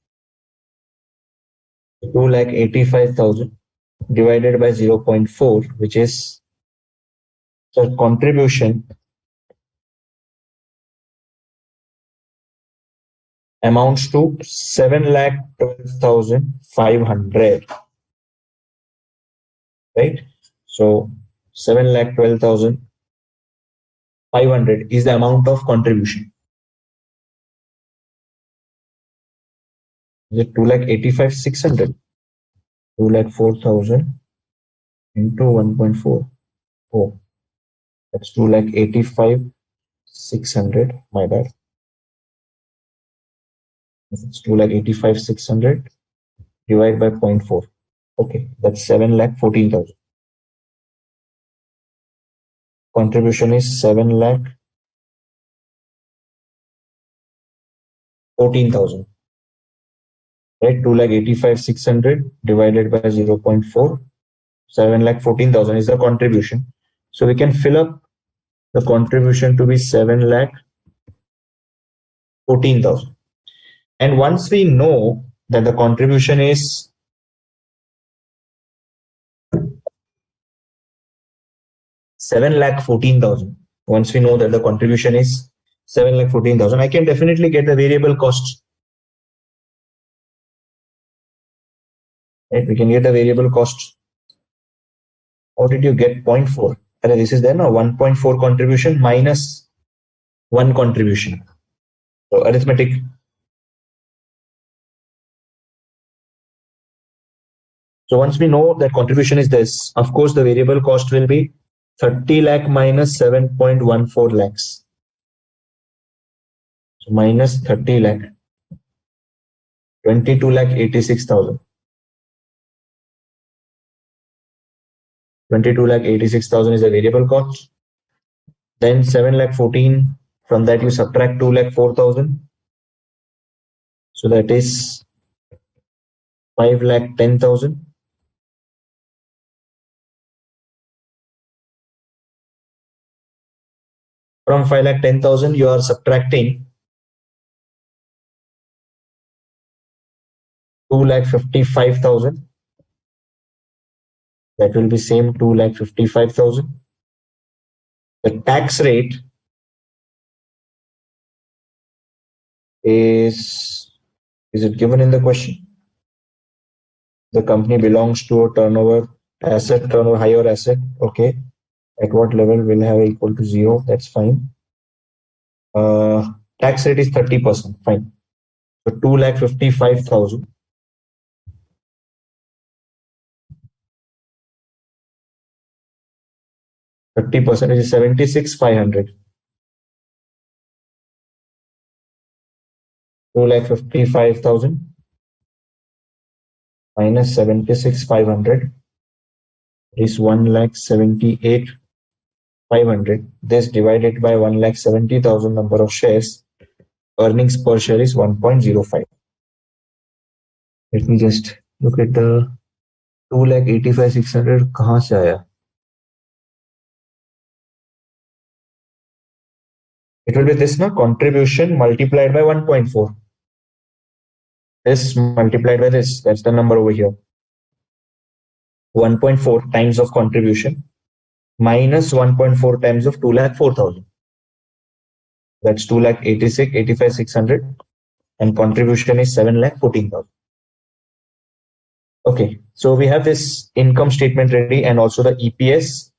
2 lakh 85,000 divided by 0.4, which is, so contribution amounts to 7,12,500, right? So 7,12,500 is the amount of contribution. Is it 2,85,600? 2,04,000 into 1.4. Oh, that's 2,85,600. My bad. It's 2,85,600 divided by 0.4. Okay, that's 7,14,000. Contribution is 7,14,000. Right, 2,85,600 divided by 0.4. 7,14,000 is the contribution. So we can fill up the contribution to be 7,14,000. And once we know that the contribution is 7,14,000, once we know that the contribution is 7,14,000, I can definitely get the variable cost. Right? We can get the variable cost. How did you get 0.4? This is then a 1.4 contribution minus 1 contribution. So arithmetic. So once we know that contribution is this, of course, the variable cost will be 30 lakh minus 7.14 lakhs. So minus 30 lakh, 22,86,000. 22,86,000 is the variable cost. Then 7,14,000, from that you subtract 2,04,000. So that is 5,10,000. From 5,10,000, you are subtracting 2,55,000. That will be same 2,55,000. The tax rate is it given in the question? The company belongs to a turnover asset, turnover higher asset. Okay. At what level will have equal to 0? That's fine. Tax rate is 30%. Fine. So 2,55,000. 30% is 76,500. 2,55,000 minus 76,500 is 1,78,500. This divided by 1,70,000 number of shares, earnings per share is 1.05. Let me just look at the 2,85,600. कहाँ से आया? It will be this na, contribution multiplied by 1.4. This multiplied by this, that's the number over here. 1.4 times of contribution minus 1.4 times of 2,04,000. That's 2,85,600, and contribution is 7,14,000. Okay, so we have this income statement ready and also the EPS.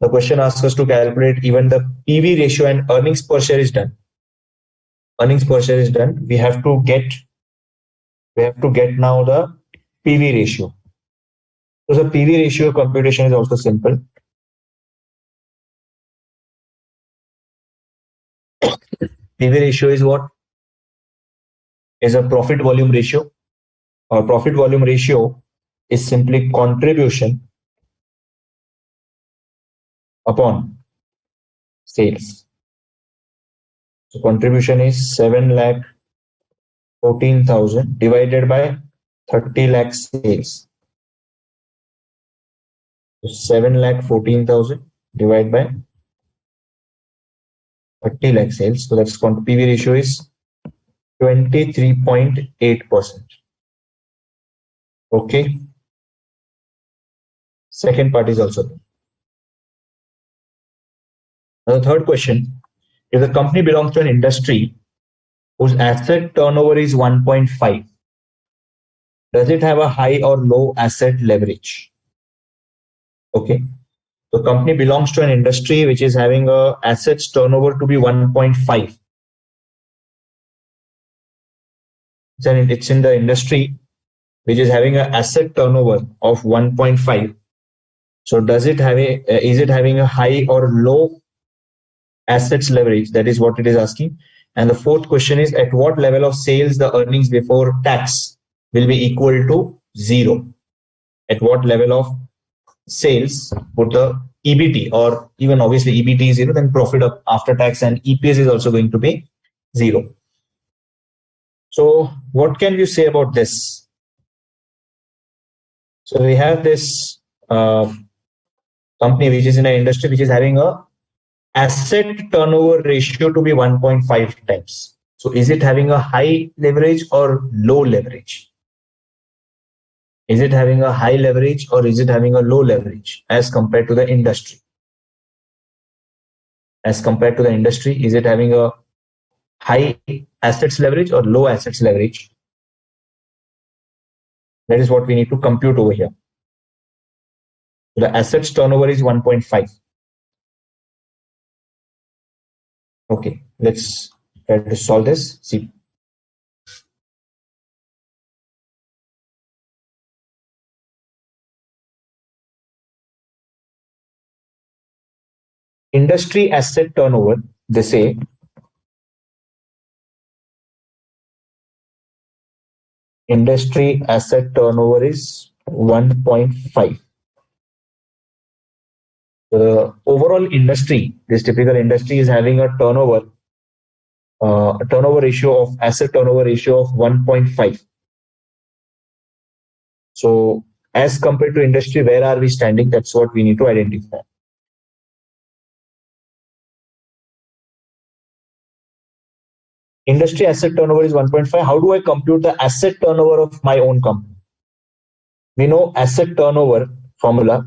The question asks us to calculate even the PV ratio, and earnings per share is done. Earnings per share is done. We have to get now the PV ratio. So the PV ratio computation is also simple. PV ratio is what? Is a profit volume ratio. Our profit volume ratio is simply contribution upon sales. So contribution is 7,14,000 divided by 30 lakh sales. So 7,14,000 divided by 30 lakh sales. So that's PV ratio is 23.8%. Okay. Second part is also there. Now the third question, if the company belongs to an industry whose asset turnover is 1.5, does it have a high or low asset leverage? Okay. The company belongs to an industry which is having a assets turnover to be 1.5. it's in the industry which is having an asset turnover of 1.5. So does it have a is it having a high or low assets leverage? That is what it is asking. And the fourth question is, at what level of sales the earnings before tax will be equal to zero? At what level of sales would the EBT, or even obviously EBT is zero, then profit after tax and EPS is also going to be zero. So what can you say about this? So we have this company which is in an industry which is having a asset turnover ratio to be 1.5 times. So is it having a high leverage or low leverage? Is it having a high leverage or is it having a low leverage as compared to the industry? As compared to the industry, is it having a high assets leverage or low assets leverage? That is what we need to compute over here. The assets turnover is 1.5. Okay, let's try to solve this. See. Industry asset turnover, they say, industry asset turnover is 1.5. The overall industry, this typical industry is having a turnover ratio of asset turnover ratio of 1.5. So as compared to industry, where are we standing? That's what we need to identify. Industry asset turnover is 1.5. How do I compute the asset turnover of my own company? We know asset turnover formula.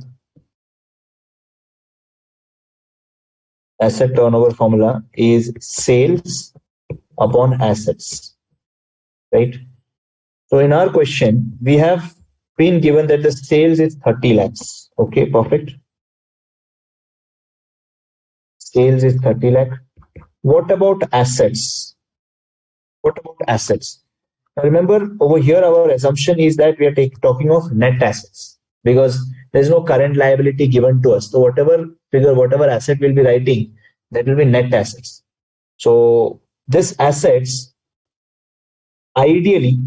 Asset turnover formula is sales upon assets, right? So in our question, we have been given that the sales is 30 lakhs. Okay, perfect. Sales is 30 lakh. What about assets? What about assets? Now remember, over here, our assumption is that we are talking of net assets because there's no current liability given to us. So whatever figure, whatever asset we'll be writing, that will be net assets. So this assets, ideally,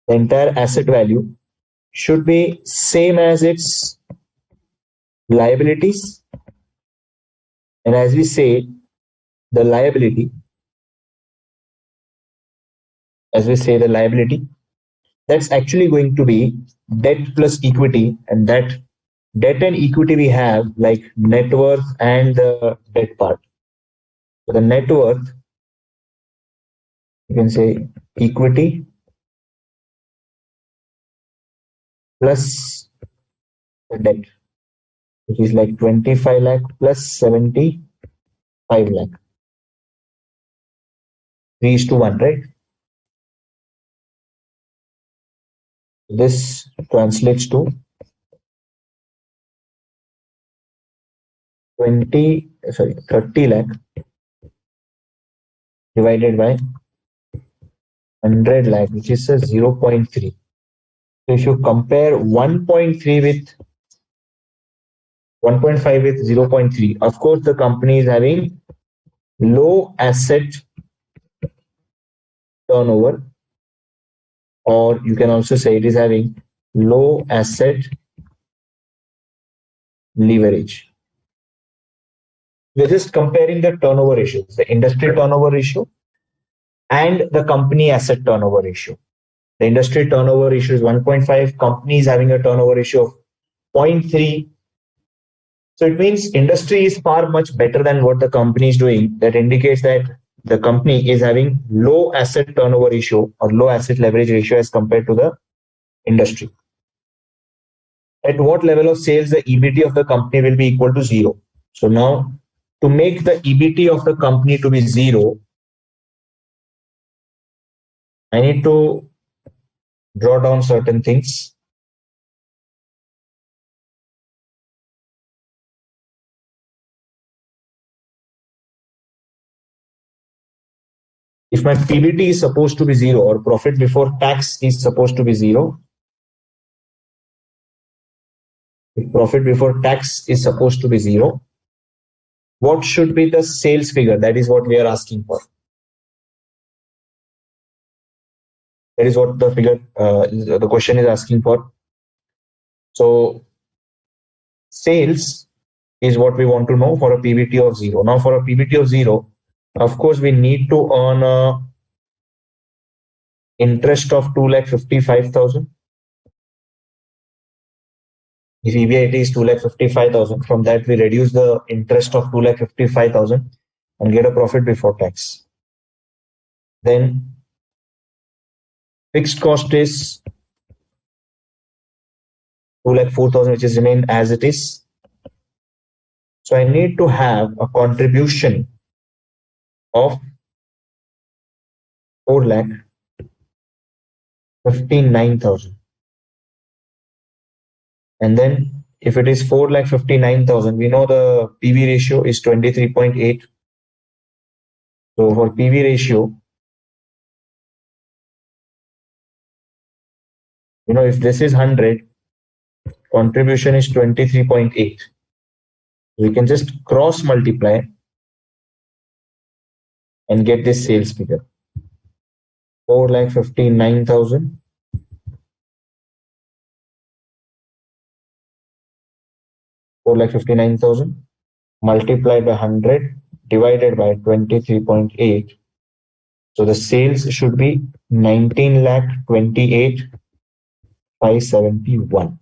the entire asset value should be same as its liabilities. And as we say, the liability, as we say, the liability, that's actually going to be debt plus equity, and that debt and equity we have like net worth and the debt part. So the net worth, you can say equity plus the debt, which is like 25 lakh plus 75 lakh. 3:1, right? This translates to 30 lakh divided by 100 lakh, which is a 0.3. So if you compare 1.3 with 1.5 with 0.3, of course, the company is having low asset turnover, or you can also say it is having low asset leverage. We're just comparing the turnover ratios, the industry turnover ratio and the company asset turnover ratio. The industry turnover ratio is 1.5, company is having a turnover ratio of 0.3. So it means industry is far much better than what the company is doing. That indicates that the company is having low asset turnover ratio or low asset leverage ratio as compared to the industry. At what level of sales the EBT of the company will be equal to zero? So now to make the EBT of the company to be zero, I need to draw down certain things. If my PBT is supposed to be zero or profit before tax is supposed to be zero, if profit before tax is supposed to be zero, what should be the sales figure? That is what we are asking for. That is what the question is asking for. So sales is what we want to know for a PBT of zero. Now for a PBT of zero, of course, we need to earn a interest of 2,55,000. If EBIT is 2,55,000, from that we reduce the interest of 2,55,000 and get a profit before tax. Then fixed cost is 2,04,000, which is remain as it is. So I need to have a contribution of 4,59,000. And then if it is 4,59,000, we know the PV ratio is 23.8. So for PV ratio, if this is 100, contribution is 23.8. We can just cross multiply and get this sales figure. 4,59,000 4,59,000 multiplied by 100 divided by 23.8. So the sales should be 19,28,571.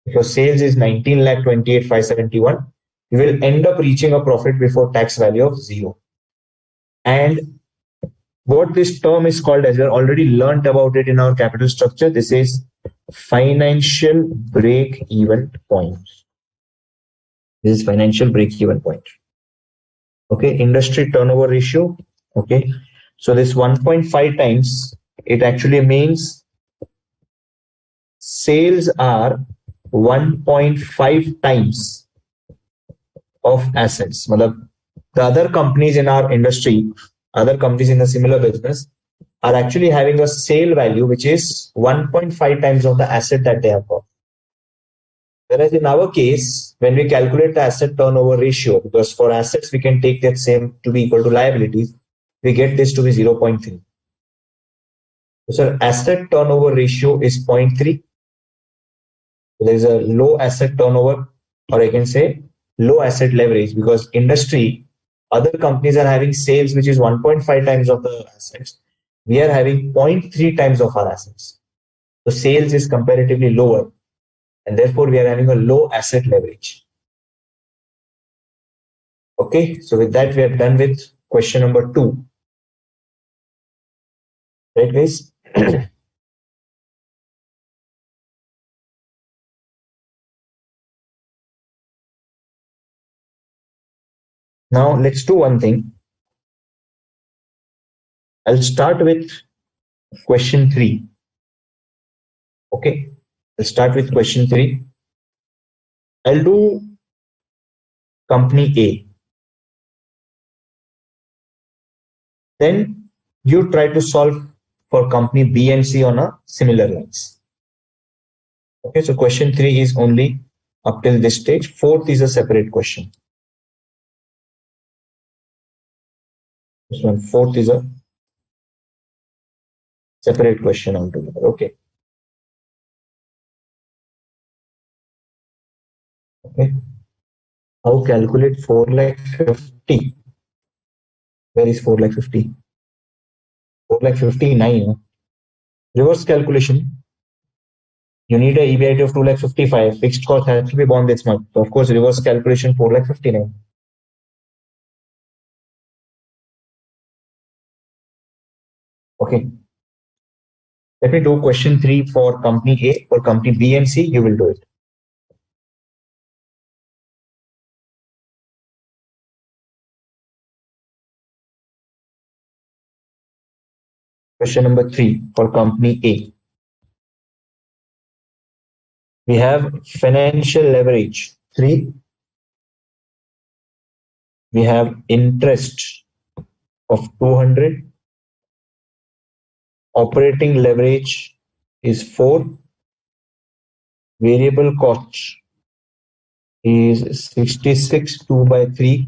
Because sales is 19,28,571, we will end up reaching a profit before tax value of zero. And what this term is called, as we already learned about it in our capital structure, this is financial break-even point. This is financial break-even point. Okay, industry turnover ratio. Okay, so this 1.5 times, it actually means sales are 1.5 times of assets. The other companies in our industry, other companies in a similar business, are actually having a sale value which is 1.5 times of the asset that they have got. Whereas in our case, when we calculate the asset turnover ratio, because for assets we can take that same to be equal to liabilities, we get this to be 0.3. So asset turnover ratio is 0.3. There is a low asset turnover, or I can say low asset leverage, because industry, other companies are having sales which is 1.5 times of the assets. We are having 0.3 times of our assets. So sales is comparatively lower, and therefore we are having a low asset leverage. Okay, so with that we are done with question number 2. Right, guys? Now let's do one thing. I'll start with question 3. Okay, I'll start with question 3. I'll do company A. Then you try to solve for company B and C on a similar lines. Okay, so question 3 is only up till this stage. 4th is a separate question. This one, 4th is a separate question altogether. Okay. Okay. How calculate 4,50,000? Where is 4,50,000? 4,59,000. Reverse calculation. You need a EBIT of 2,55,000. Fixed cost has to be borne this much. So of course, reverse calculation 4,59,000. Okay. Let me do question 3 for company A. For company B and C, you will do it. Question number 3 for company A. We have financial leverage 3. We have interest of 200. Operating leverage is 4. Variable cost is 66 2 by 3%.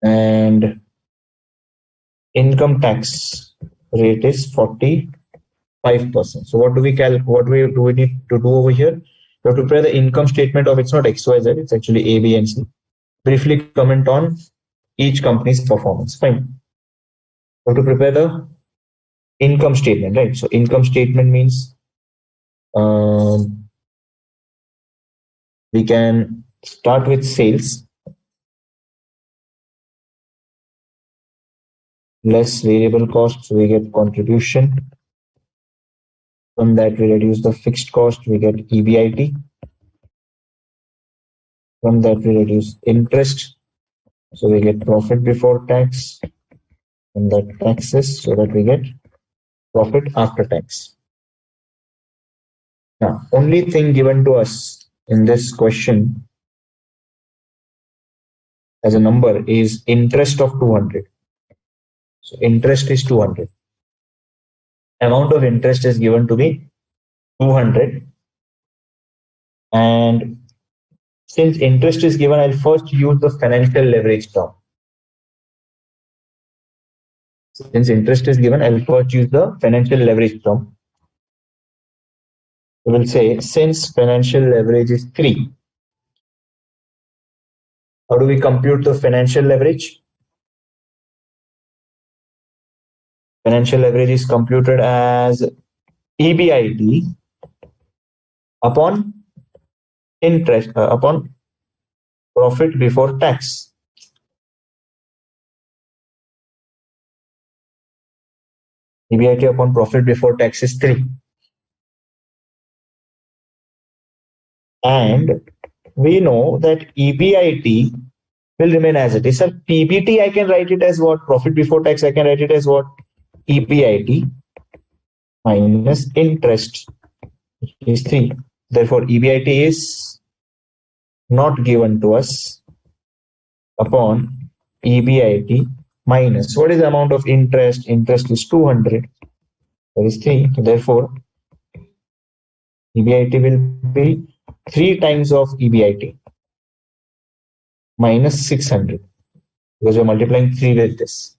And income tax rate is 45%. So what do we do we need to do over here? We have to prepare the income statement of, it's not XYZ, it's actually A, B, and C. Briefly comment on each company's performance. Fine. We have to prepare the income statement, right? So income statement means we can start with sales less variable cost, so we get contribution. From that, we reduce the fixed cost, we get EBIT. From that, we reduce interest, so we get profit before tax. From that, taxes, so that we get profit after tax. Now, only thing given to us in this question as a number is interest of 200. So interest is 200. Amount of interest is given to me 200. And since interest is given, I'll first use the financial leverage term. Since interest is given, I'll first use the financial leverage term. We will say, since financial leverage is 3, how do we compute the financial leverage? Financial leverage is computed as EBIT upon interest, upon profit before tax. EBIT upon profit before tax is 3. And we know that EBIT will remain as it is. So PBT, I can write it as what? Profit before tax, I can write it as what? EBIT minus interest, which is 3. Therefore, EBIT is not given to us upon EBIT minus. What is the amount of interest? Interest is 200. That is 3. Therefore, EBIT will be 3 times of EBIT minus 600, because we are multiplying 3 with this.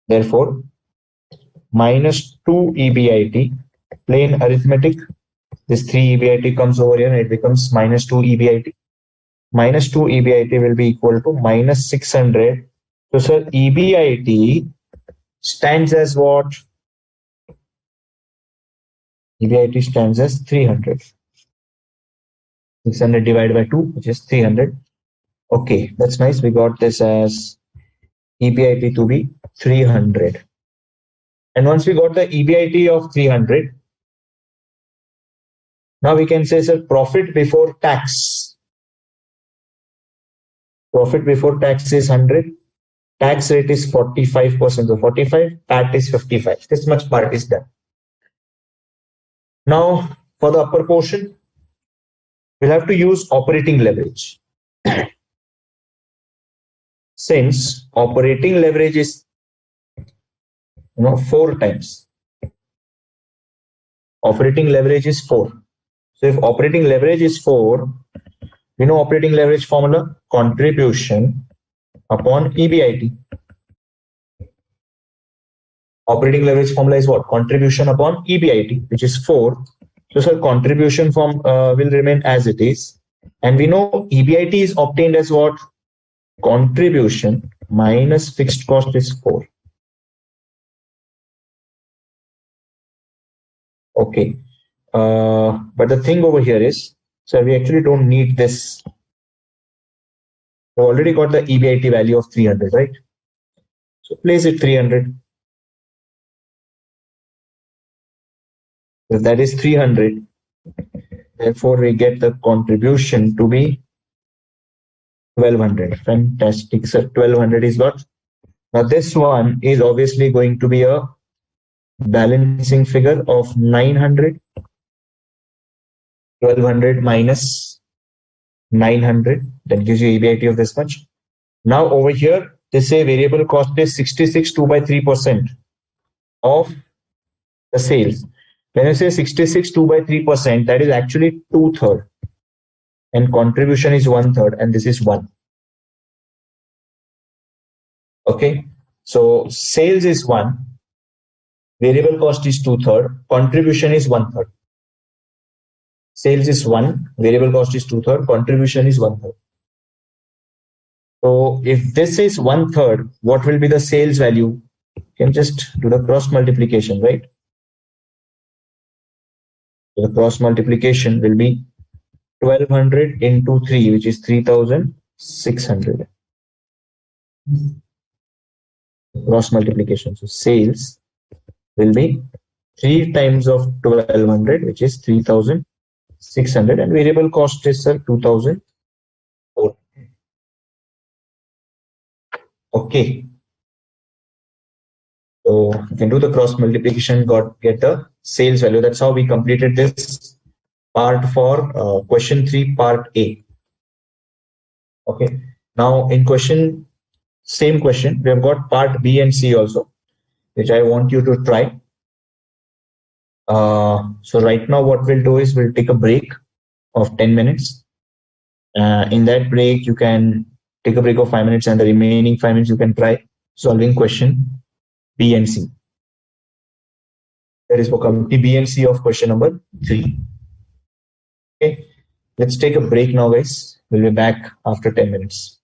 Therefore, minus 2 EBIT, plain arithmetic. This 3 EBIT comes over here and it becomes minus 2 EBIT. Minus 2 EBIT will be equal to minus 600. So, sir, EBIT stands as what? EBIT stands as 300. 600 divided by 2, which is 300. Okay, that's nice. We got this as EBIT to be 300. And once we got the EBIT of 300, now we can say, sir, profit before tax. Profit before tax is 100. Tax rate is 45%. So 45, PAT is 55. This much part is done. Now, for the upper portion, we'll have to use operating leverage. Since operating leverage is 4 times. Operating leverage is 4. So if operating leverage is 4, we know operating leverage formula, contribution upon EBIT. Operating leverage formula is what? Contribution upon EBIT, which is 4. So, sir, contribution form will remain as it is. And we know EBIT is obtained as what? Contribution minus fixed cost is 4. Okay. But the thing over here is, so we actually don't need this. We already got the EBIT value of 300, right? So place it 300. So that is 300. Therefore, we get the contribution to be 1200. Fantastic, sir. 1200 is what? Now this one is obviously going to be a balancing figure of 900 1200 minus 900, that gives you EBIT of this much. Now over here, they say variable cost is 66 2 by 3% of the sales. When I say 66 2 by 3%, that is actually 2/3, and contribution is 1/3, and this is 1. Okay, so sales is 1, variable cost is 2/3, contribution is 1/3. Sales is 1, variable cost is 2/3, contribution is 1/3. So if this is 1/3, what will be the sales value? You can just do the cross multiplication, right? So the cross multiplication will be 1200 into 3, which is 3600. Cross multiplication. So sales will be 3 times of 1200, which is 3600, and variable cost is 2000. Okay. So you can do the cross multiplication, get the sales value. That's how we completed this part for question 3, part A. Okay. Now in same question, we have got part B and C also, which I want you to try. So right now what we'll do is we'll take a break of 10 minutes. In that break, you can take a break of 5 minutes, and the remaining 5 minutes you can try solving question B and C. That is vocabulary B and C of question number 3. Okay, let's take a break now, guys. We'll be back after 10 minutes.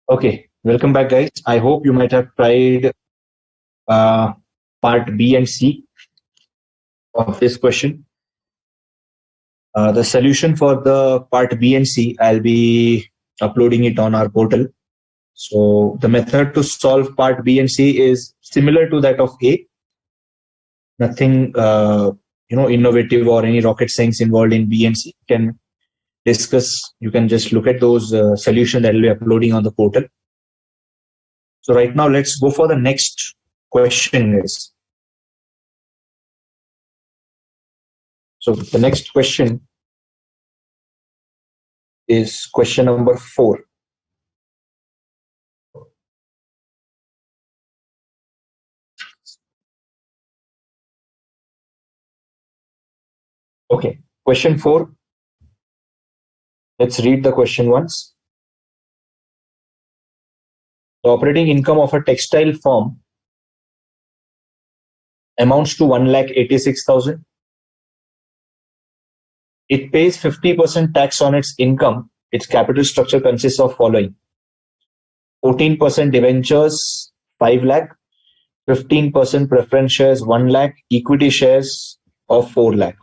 Okay, welcome back, guys. I hope you might have tried uh, part B and C of this question. The solution for the part B and C, I'll be uploading it on our portal. So the method to solve part B and C is similar to that of A. Nothing, innovative or any rocket science involved in B and C. You can discuss. You can just look at those solutions that will be uploading on the portal. So right now, let's go for the next question, guys. So the next question is question number 4. Okay, question 4. Let's read the question once. The operating income of a textile firm amounts to 1,86,000. It pays 50% tax on its income. Its capital structure consists of following: 14% debentures, 5 lakh; 15% preference shares, 1 lakh; equity shares of 4 lakh.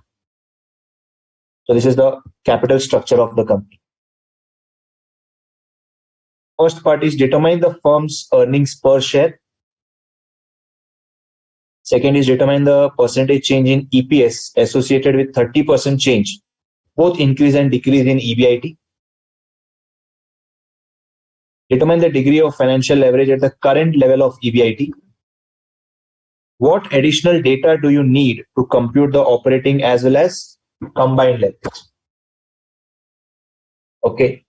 So this is the capital structure of the company. First part is determine the firm's earnings per share. Second is determine the percentage change in EPS associated with 30% change, both increase and decrease in EBIT. Determine the degree of financial leverage at the current level of EBIT. What additional data do you need to compute the operating as well as combined leverage? Okay.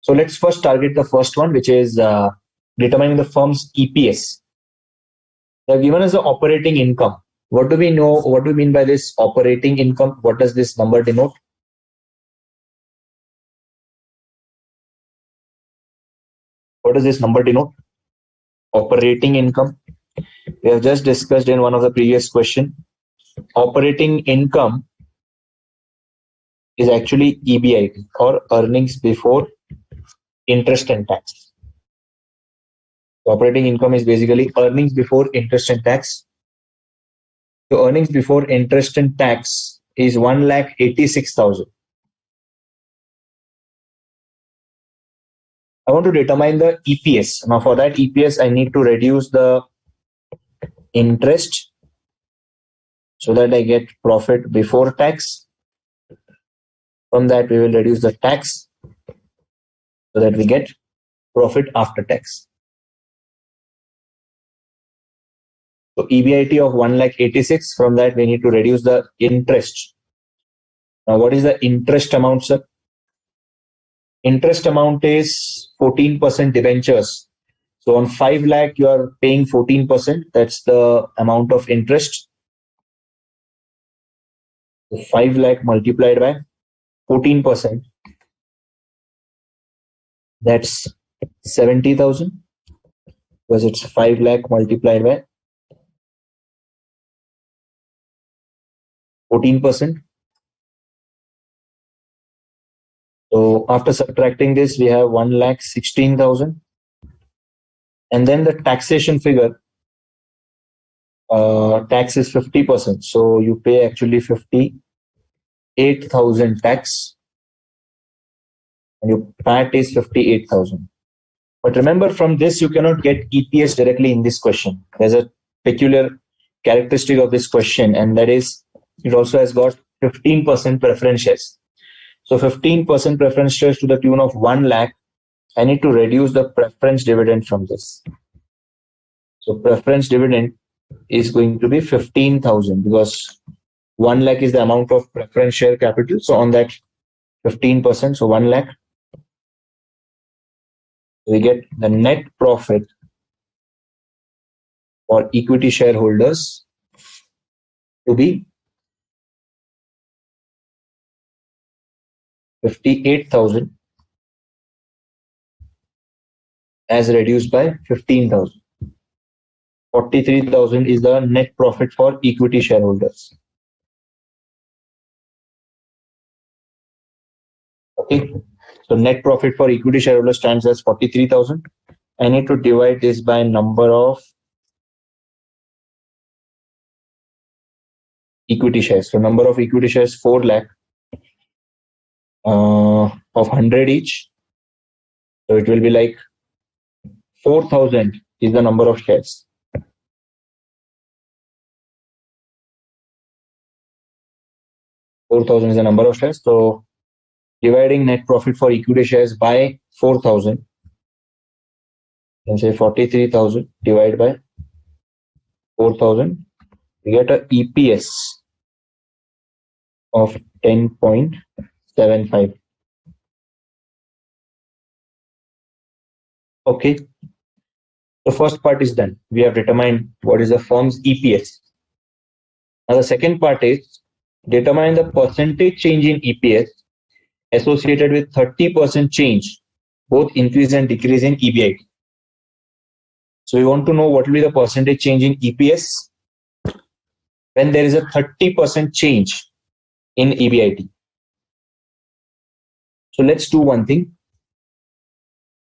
So let's first target the first one, which is determining the firm's EPS. They have given us the operating income. What do we know? What do we mean by this operating income? What does this number denote? What does this number denote? Operating income. We have just discussed in one of the previous question. Operating income is actually EBIT, or earnings before interest and tax. Operating income is basically earnings before interest and tax. So earnings before interest and tax is 1,86,000. I want to determine the EPS. Now for that EPS, I need to reduce the interest so that I get profit before tax. From that, we will reduce the tax so that we get profit after tax. So EBIT of 1,86,000. From that, we need to reduce the interest. Now, what is the interest amount, sir? Interest amount is 14% debentures. So on 5 lakh, you are paying 14%. That's the amount of interest. So 5 lakh multiplied by 14%. That's 70,000, because it's 5 lakh multiplied by 14%. So after subtracting this, we have 1,16,000. And then the taxation figure, tax is 50%. So you pay actually 58,000 tax, and your PAT is 58,000. But remember, from this, you cannot get EPS directly in this question. There's a peculiar characteristic of this question, and that is it also has got 15% preference shares. So 15% preference shares to the tune of 1 lakh. I need to reduce the preference dividend from this. So preference dividend is going to be 15,000, because 1 lakh is the amount of preference share capital. So on that 15%, so 1 lakh, we get the net profit for equity shareholders to be 58,000 as reduced by 15,000. 43,000 is the net profit for equity shareholders. Okay. So net profit for equity shareholder stands as 43,000. I need to divide this by number of equity shares. So number of equity shares 4 lakh of 100 each. So it will be like 4,000 is the number of shares. 4,000 is the number of shares. So dividing net profit for equity shares by 4,000, can say 43,000 divided by 4,000, we get a EPS of 10.75. Okay. The first part is done. We have determined what is the firm's EPS. Now the second part is determine the percentage change in EPS associated with 30% change, both increase and decrease in EBIT. So we want to know what will be the percentage change in EPS when there is a 30% change in EBIT. So let's do one thing.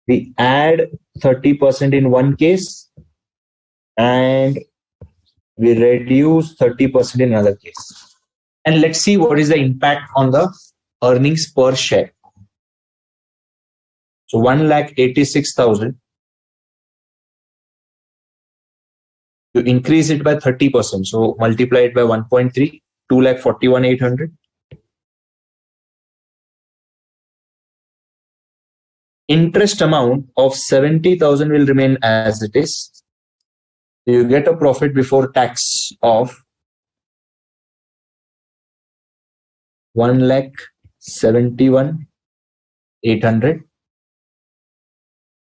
We add 30% in one case and we reduce 30% in another case. And let's see what is the impact on the earnings per share. So 1,86,000, you increase it by 30%. So multiply it by 1.3, 2,41,800. Interest amount of 70,000 will remain as it is. You get a profit before tax of 1,71,800.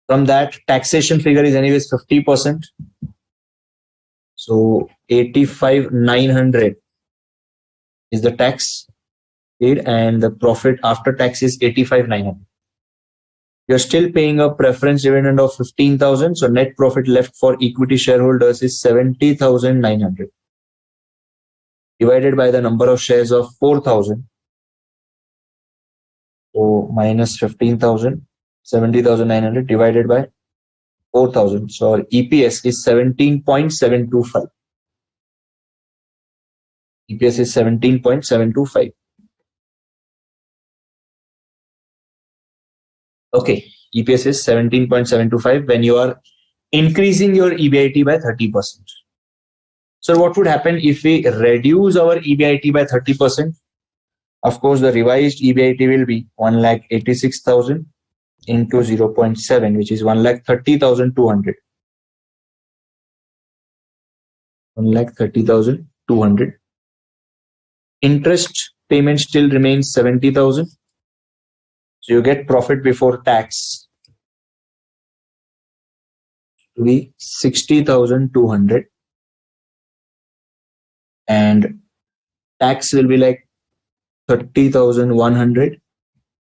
From that, taxation figure is anyways 50%. So 85,900 is the tax paid, and the profit after tax is 85,900. You're still paying a preference dividend of 15,000. So net profit left for equity shareholders is 70,900 divided by the number of shares of 4,000. So minus 15,000, 70,900 divided by 4,000. So our EPS is 17.725. EPS is 17.725. Okay, EPS is 17.725 when you are increasing your EBIT by 30%. So what would happen if we reduce our EBIT by 30%? Of course, the revised EBIT will be 1,86,000 into 0.7, which is 1,30,200. 1,30,200. Interest payment still remains 70,000. So you get profit before tax to be 60,200, and tax will be like 30,100.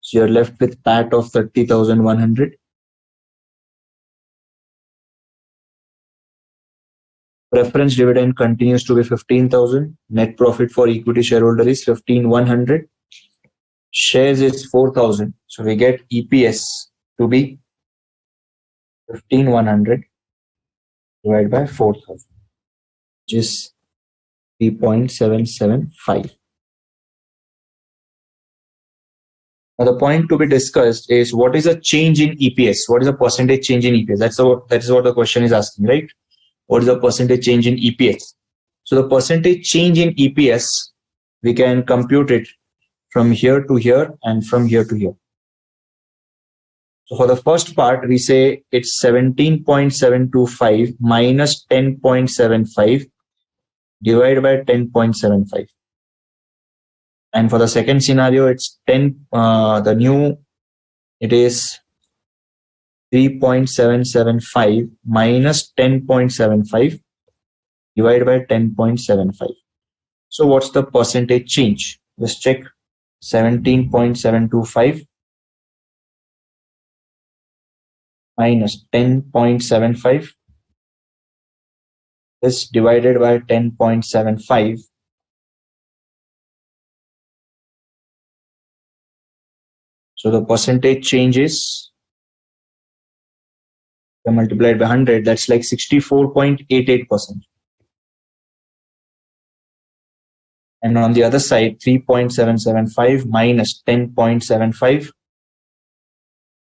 So you're left with PAT of 30,100. Preference dividend continues to be 15,000. Net profit for equity shareholder is 15,100. Shares is 4,000. So we get EPS to be 15,100 divided by 4,000, which is 3.775. Now the point to be discussed is what is a change in EPS? What is a percentage change in EPS? That is what the question is asking, right? What is the percentage change in EPS? So the percentage change in EPS, we can compute it from here to here and from here to here. So for the first part, we say it's 17.725 minus 10.75 divided by 10.75. And for the second scenario, it's 10, it is 3.775 minus 10.75 divided by 10.75. So what's the percentage change? Let's check. 17.725 minus 10.75 is divided by 10.75. So the percentage change is multiplied by 100, that's like 64.88%. And on the other side, 3.775 minus 10.75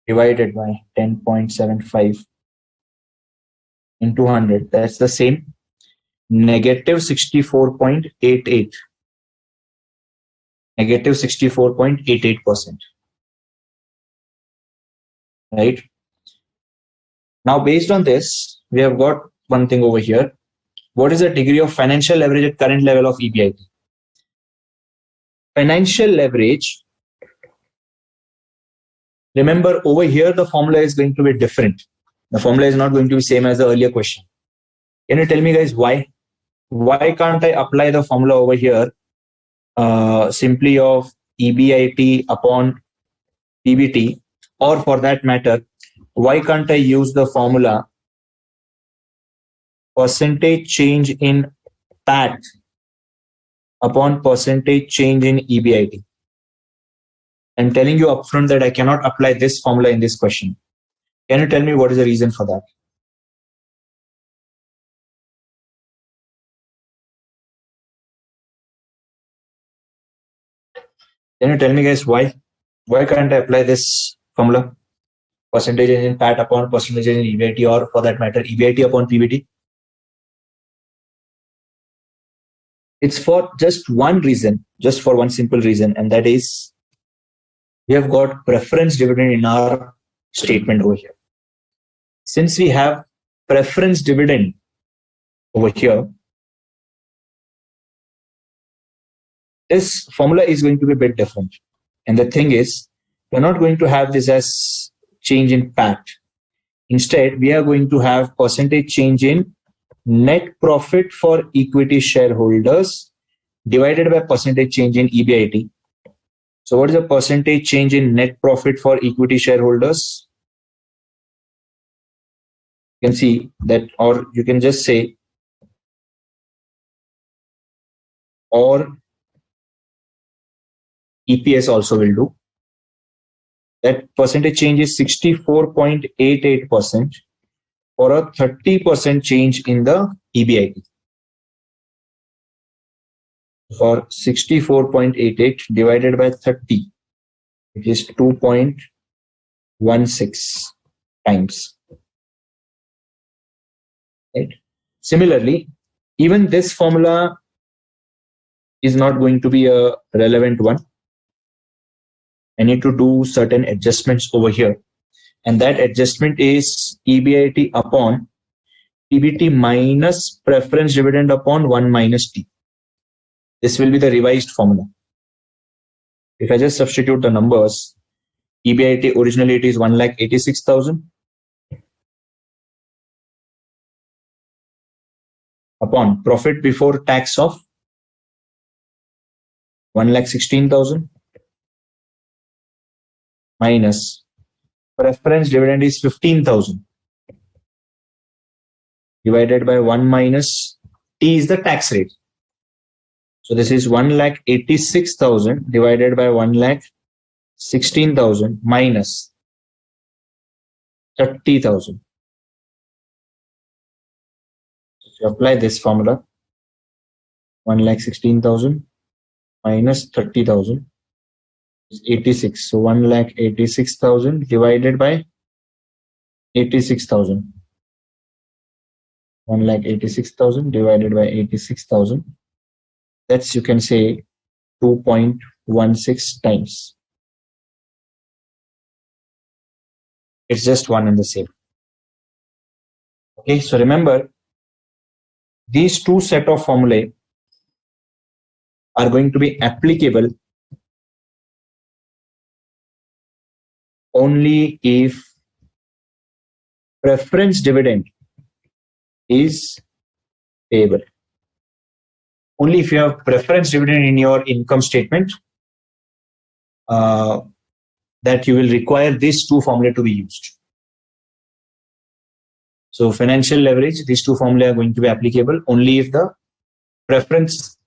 divided by 10.75 into 100, that's the same, negative 64.88. Negative 64.88%. Right? Now, based on this, we have got one thing over here. What is the degree of financial leverage at current level of EBIT? Financial leverage, remember over here, the formula is going to be different. The formula is not going to be same as the earlier question. Can you tell me guys why? Why can't I apply the formula over here simply of EBIT upon PBT, or for that matter, why can't I use the formula percentage change in PAT upon percentage change in EBIT? I'm telling you upfront that I cannot apply this formula in this question. Can you tell me what is the reason for that? Can you tell me guys why? Why can't I apply this formula? Percentage change in PAT upon percentage change in EBIT, or for that matter, EBIT upon PBT? It's for just one reason, just for one simple reason, and that is we have got preference dividend in our statement over here. Since we have preference dividend over here, this formula is going to be a bit different. And the thing is, we're not going to have this as change in PAT. Instead, we are going to have percentage change in net profit for equity shareholders divided by percentage change in EBIT. So what is the percentage change in net profit for equity shareholders? You can see that, or you can just say, or EPS also will do. That percentage change is 64.88% for a 30% change in the EBIT. For 64.88 divided by 30, it is 2.16 times. Right? Similarly, even this formula is not going to be a relevant one. I need to do certain adjustments over here. And that adjustment is EBIT upon PBT minus preference dividend upon 1 minus T. This will be the revised formula. If I just substitute the numbers, EBIT originally it is 1,86,000 upon profit before tax of 1,16,000 minus preference dividend is 15,000 divided by 1 minus T is the tax rate. So this is 1,86,000 divided by 1,16,000 minus 30,000. If you apply this formula, 1,16,000 minus 30,000 is 86. So 1,86,000 divided by 86,000. 1,86,000 divided by 86,000. That's, you can say, 2.16 times. It's just one and the same. Okay, so remember, these two set of formulae are going to be applicable only if preference dividend is payable. Only if you have preference dividend in your income statement, that you will require these two formulae to be used. So financial leverage, these two formulae are going to be applicable only if the preference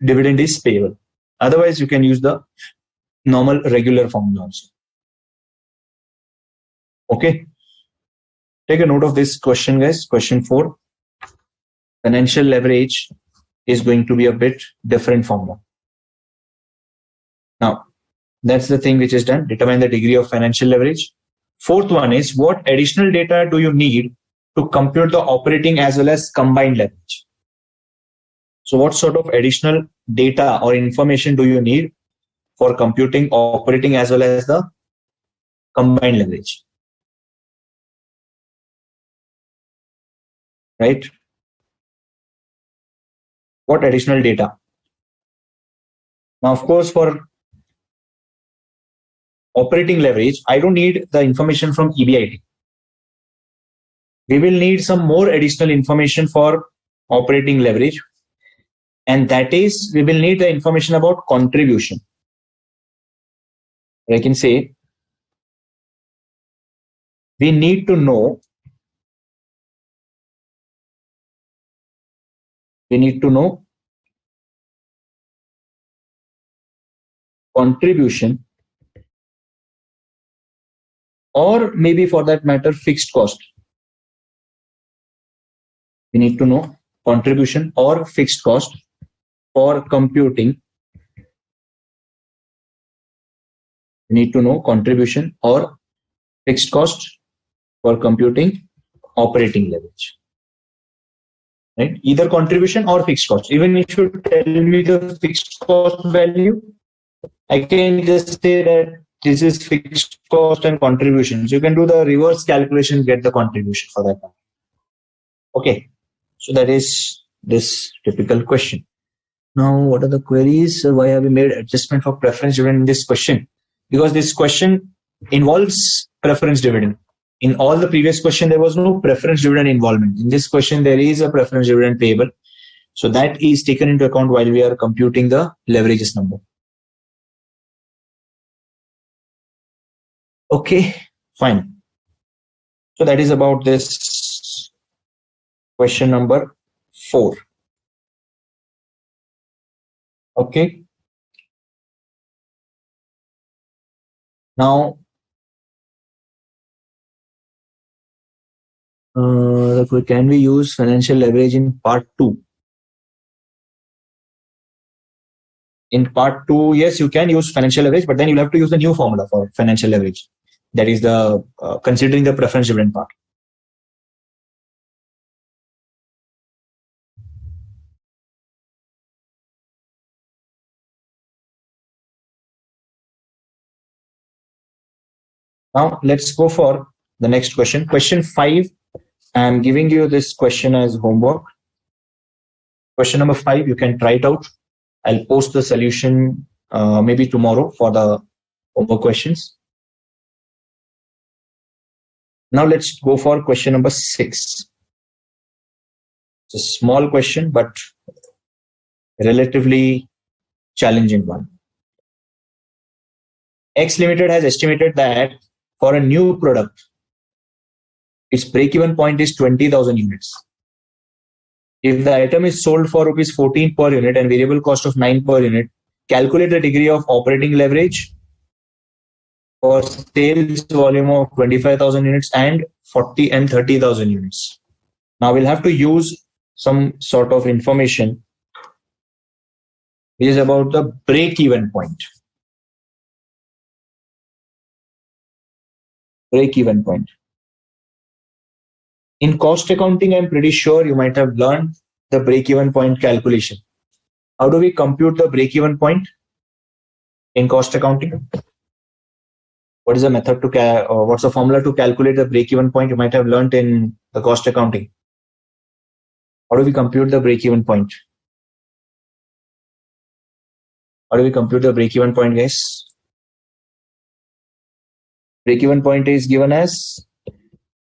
dividend is payable. Otherwise, you can use the normal regular formula also. Okay. Take a note of this question, guys. Question 4. Financial leverage is going to be a bit different formula. Now, that's the thing which is done. Determine the degree of financial leverage. Fourth one is, what additional data do you need to compute the operating as well as combined leverage? So what sort of additional data or information do you need for computing operating as well as the combined leverage? Right? What additional data? Now, of course, for operating leverage, I don't need the information from EBIT. We will need some more additional information for operating leverage. And that is, we will need the information about contribution. I can say, we need to know contribution, or maybe for that matter, fixed cost. We need to know contribution or fixed cost for computing. We need to know contribution or fixed cost for computing operating leverage. Right? Either contribution or fixed cost. Even if you tell me the fixed cost value, I can just say that this is fixed cost and contributions. You can do the reverse calculation, get the contribution for that. Okay, so that is this typical question. Now, what are the queries? Why have we made adjustment for preference dividend in this question? Because this question involves preference dividend. In all the previous question, there was no preference dividend involvement. In this question, there is a preference dividend payable. So that is taken into account while we are computing the leverages number. Okay, fine. So that is about this question number 4. Okay. Now, can we use financial leverage in part 2? In part 2, yes, you can use financial leverage, but then you'll have to use the new formula for financial leverage. That is the considering the preference dividend part. Now, let's go for the next question. Question 5. I'm giving you this question as homework. Question number 5, you can try it out. I'll post the solution maybe tomorrow for the homework questions. Now let's go for question number 6. It's a small question, but relatively challenging one. X Limited has estimated that for a new product, its break-even point is 20,000 units. If the item is sold for rupees 14 per unit and variable cost of 9 per unit, calculate the degree of operating leverage for sales volume of 25,000 units and 40 and 30,000 units. Now we'll have to use some sort of information which is about the break-even point. Break-even point. In cost accounting, I'm pretty sure you might have learned the break-even point calculation. How do we compute the break-even point in cost accounting? What is the method to what's the formula to calculate the break-even point? You might have learned in the cost accounting. How do we compute the break-even point? How do we compute the break-even point, guys? Break-even point is given as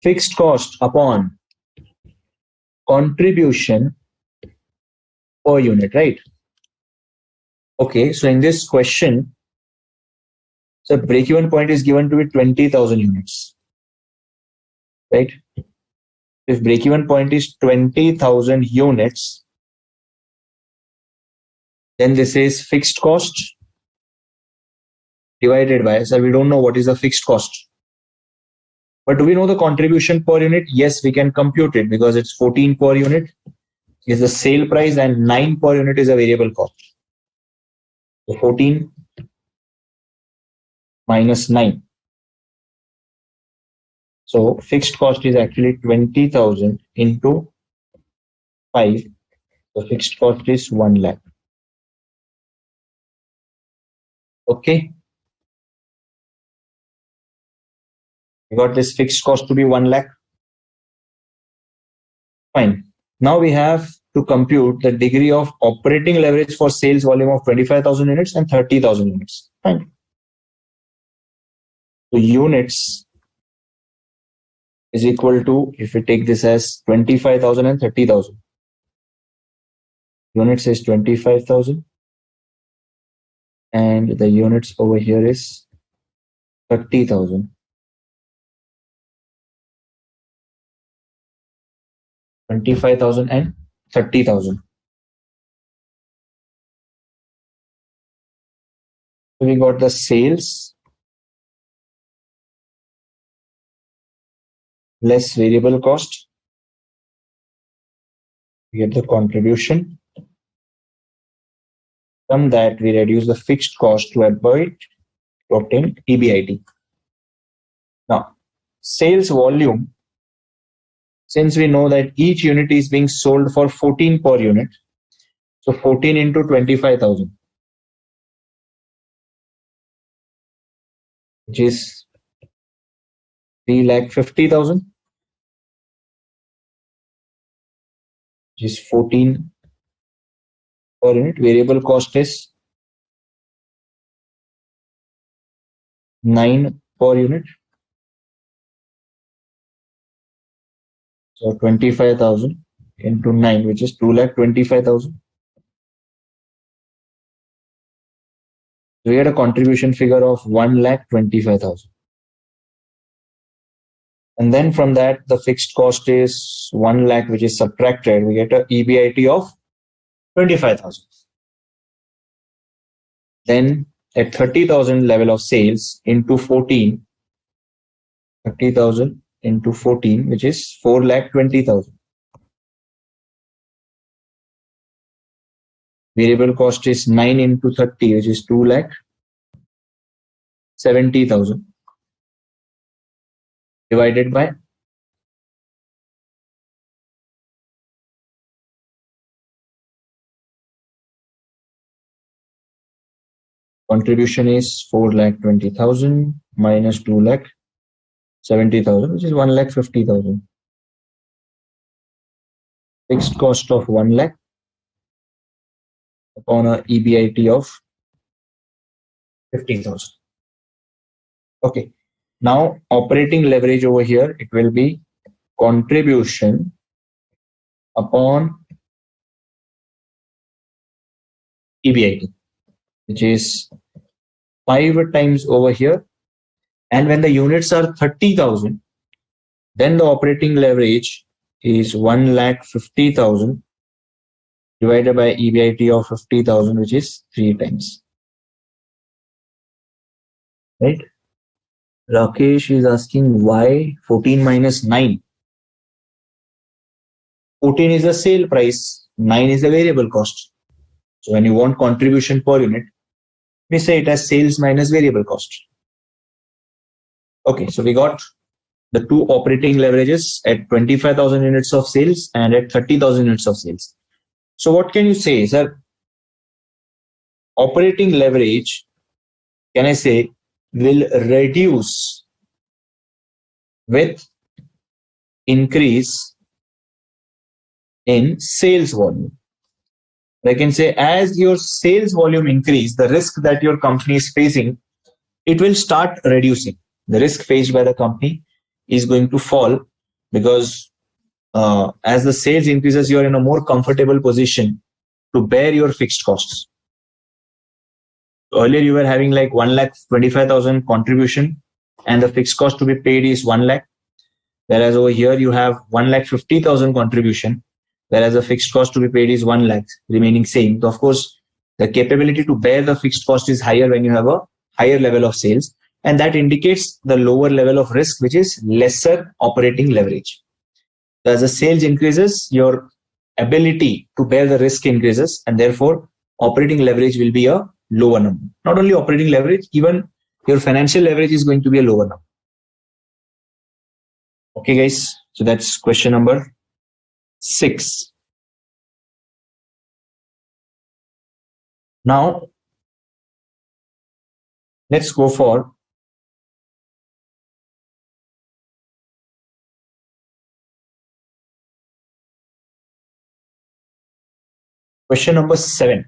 fixed cost upon contribution per unit, right? Okay, so in this question, the break-even point is given to be 20,000 units, right? If break-even point is 20,000 units, then this is fixed cost divided by, so we don't know what is the fixed cost. But do we know the contribution per unit? Yes, we can compute it because it's 14 per unit is the sale price and 9 per unit is a variable cost. So 14 minus 9. So fixed cost is actually 20,000 into 5. So fixed cost is 1 lakh. Okay. We got this fixed cost to be 1 lakh. Fine. Now we have to compute the degree of operating leverage for sales volume of 25,000 units and 30,000 units. Fine. So units is equal to, if we take this as 25,000 and 30,000. Units is 25,000 and the units over here is 30,000. 25,000 and 30,000. So we got the sales less variable cost. We get the contribution. From that, we reduce the fixed cost to obtain EBIT. Now, sales volume, since we know that each unit is being sold for 14 per unit, so 14 into 25,000, which is 3,50,000, which is 14 per unit. Variable cost is 9 per unit. So 25,000 into 9, which is 2,25,000. We had a contribution figure of 1,25,000. And then from that, the fixed cost is 1 lakh, which is subtracted. We get a EBIT of 25,000. Then at 30,000 level of sales into 14, 30,000 into 14, which is 4,20,000. Variable cost is 9 into 30, which is 2,70,000 divided by contribution is 4,20,000 minus 2,70,000, which is 1,50,000. Fixed cost of 1 lakh upon a EBIT of 15,000. Okay. Now operating leverage over here, it will be contribution upon EBIT, which is 5 times over here. And when the units are 30,000, then the operating leverage is 1,50,000 divided by EBIT of 50,000, which is 3 times. Right? Rakesh is asking why 14 minus 9. 14 is the sale price, 9 is the variable cost. So when you want contribution per unit, we say it as sales minus variable cost. Okay, so we got the two operating leverages at 25,000 units of sales and at 30,000 units of sales. So what can you say, sir? Operating leverage, can I say, will reduce with increase in sales volume. I can say as your sales volume increase, the risk that your company is facing, it will start reducing. The risk faced by the company is going to fall because as the sales increases, you are in a more comfortable position to bear your fixed costs. Earlier, you were having like 1,25,000 contribution and the fixed cost to be paid is 1 lakh. Whereas over here, you have 1,50,000 contribution, whereas the fixed cost to be paid is 1 lakh, remaining same. So of course, the capability to bear the fixed cost is higher when you have a higher level of sales. and that indicates the lower level of risk, which is lesser operating leverage. So as the sales increases, your ability to bear the risk increases, and therefore operating leverage will be a lower number. Not only operating leverage, even your financial leverage is going to be a lower number. Okay, guys. So that's question number 6. Now, let's go for question number 7.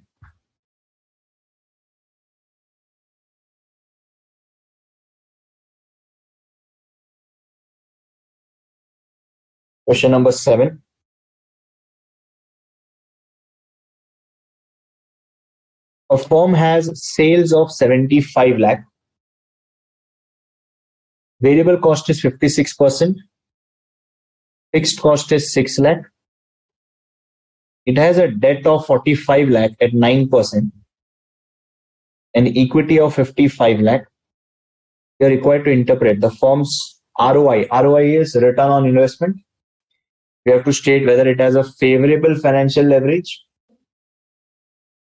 Question number 7. A firm has sales of 75 lakh. Variable cost is 56%. Fixed cost is 6 lakh. It has a debt of 45 lakh at 9% and equity of 55 lakh. You are required to interpret the firm's ROI. ROI is return on investment. We have to state whether it has a favorable financial leverage.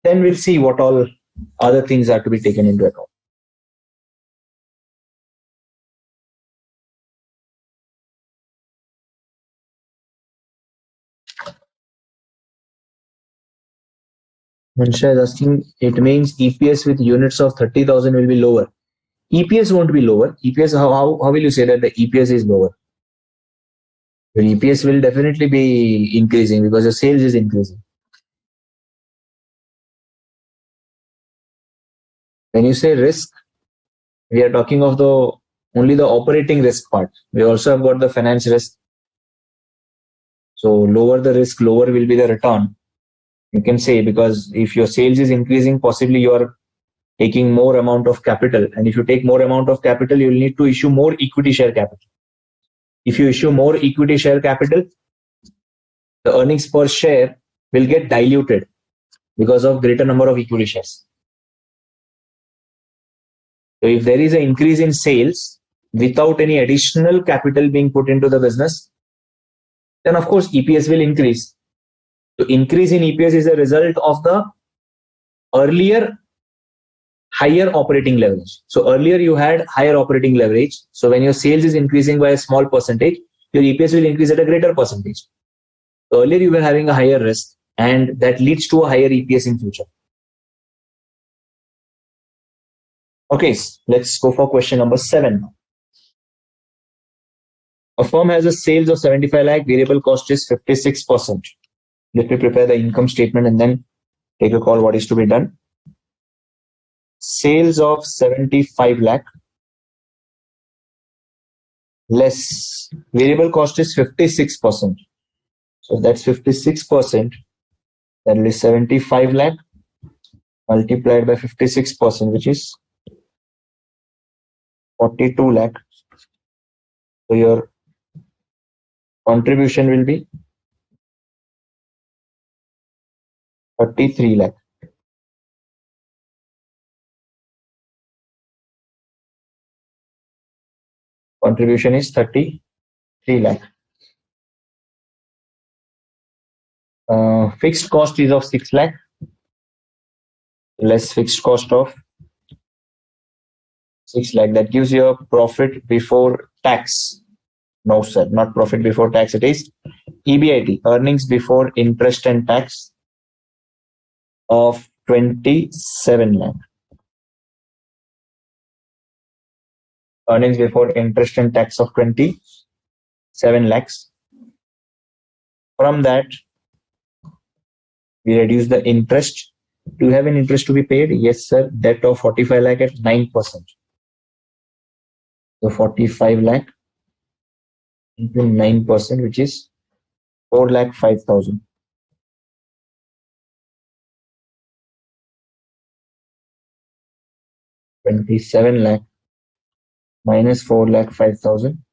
Then we'll see what all other things are to be taken into account. Mansha is asking, it means EPS with units of 30,000 will be lower. EPS won't be lower. EPS, how will you say that the EPS is lower? Your EPS will definitely be increasing because your sales is increasing. When you say risk, we are talking of the only the operating risk part. We also have got the finance risk. So lower the risk, lower will be the return. You can say, because if your sales is increasing, possibly you are taking more amount of capital. And if you take more amount of capital, you will need to issue more equity share capital. If you issue more equity share capital, the earnings per share will get diluted because of greater number of equity shares. So if there is an increase in sales without any additional capital being put into the business, then of course EPS will increase. So increase in EPS is a result of the earlier higher operating leverage. So earlier you had higher operating leverage. So when your sales is increasing by a small percentage, your EPS will increase at a greater percentage. So earlier you were having a higher risk, and that leads to a higher EPS in future. Okay, let's go for question number 7 now. A firm has a sales of 75 lakh, variable cost is 56%. Let me prepare the income statement and then take a call what is to be done. Sales of 75 lakh less variable cost is 56%. So that's 56%. That is 75 lakh multiplied by 56%, which is 42 lakh. So your contribution will be 33 lakh. Contribution is 33 lakh. Fixed cost is of 6 lakh less fixed cost of 6 lakh. That gives you a profit before tax. No, sir, not profit before tax. It is EBIT, earnings before interest and tax, of 27 lakh. Earnings before interest and tax of 27 lakhs. From that, we reduce the interest. Do you have an interest to be paid? Yes, sir. Debt of 45 lakh at 9%. So 45 lakh into 9%, which is 4 lakh 5,000. 27 lakh minus 4 lakh 5,000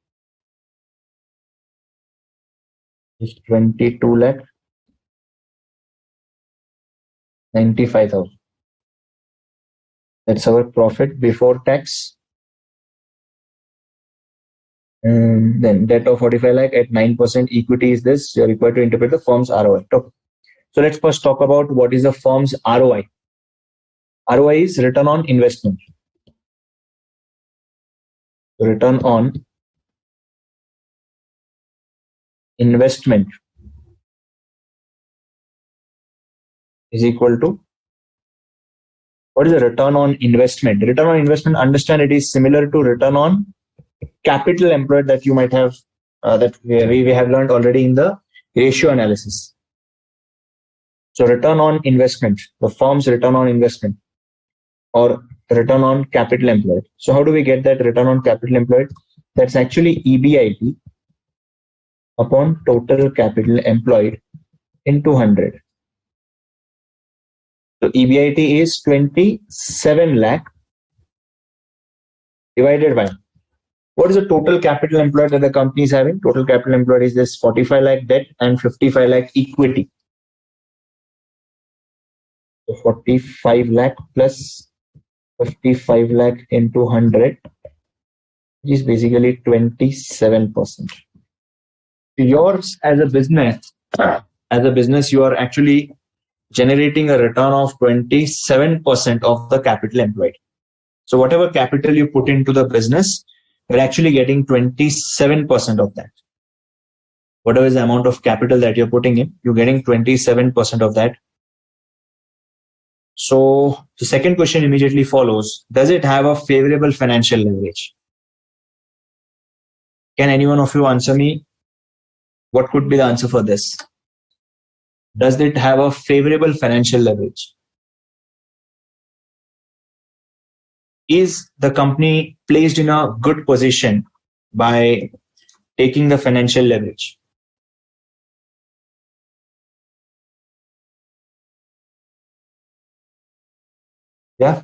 is 22 lakh 95,000. That's our profit before tax. Then debt of 45 lakh at 9% equity is this. You're required to interpret the firm's ROI. Okay. So let's first talk about what is the firm's ROI. ROI is return on investment. Return on investment is equal to, what is the return on investment? Return on investment, understand it is similar to return on capital employed that you might have, that we have learned already in the ratio analysis. So return on investment, the firm's return on investment, or return on capital employed. So how do we get that return on capital employed? That's actually EBIT upon total capital employed into 100. So EBIT is 27 lakh divided by, what is the total capital employed that the company is having? Total capital employed is this 45 lakh debt and 55 lakh equity. So 45 lakh plus 55 lakh into 100 is basically 27%. Yours as a business, you are actually generating a return of 27% of the capital employed. So whatever capital you put into the business, you're actually getting 27% of that. Whatever is the amount of capital that you're putting in, you're getting 27% of that. So the second question immediately follows, does it have a favorable financial leverage? Can any one of you answer me? What could be the answer for this? Does it have a favorable financial leverage? Is the company placed in a good position by taking the financial leverage? Yeah.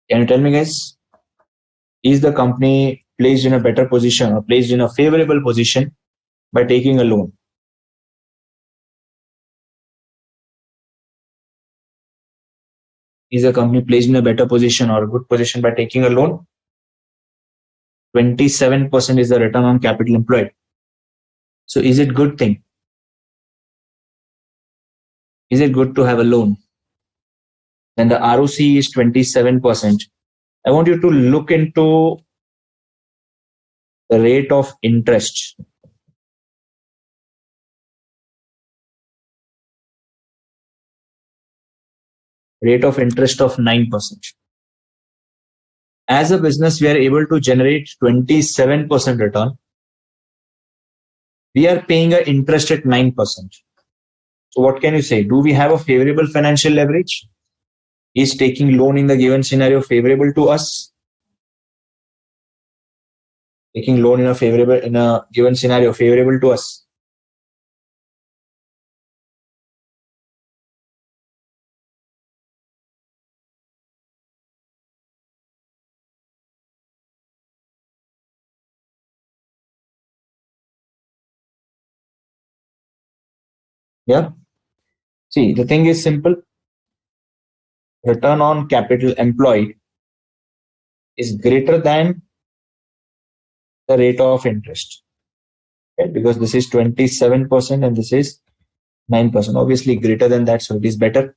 Can you tell me, guys? Is the company placed in a better position or placed in a favorable position by taking a loan? Is the company placed in a better position or a good position by taking a loan? 27% is the return on capital employed. So is it good thing? Is it good to have a loan? Then the ROC is 27%. I want you to look into the rate of interest. Rate of interest of 9%. As a business, we are able to generate 27% return. We are paying an interest at 9%. So what can you say? Do we have a favorable financial leverage? Is taking loan in the given scenario favorable to us? Taking loan in a given scenario favorable to us? Yeah. See, the thing is simple. Return on capital employed is greater than the rate of interest. Okay? Because this is 27% and this is 9%. Obviously greater than that, so it is better.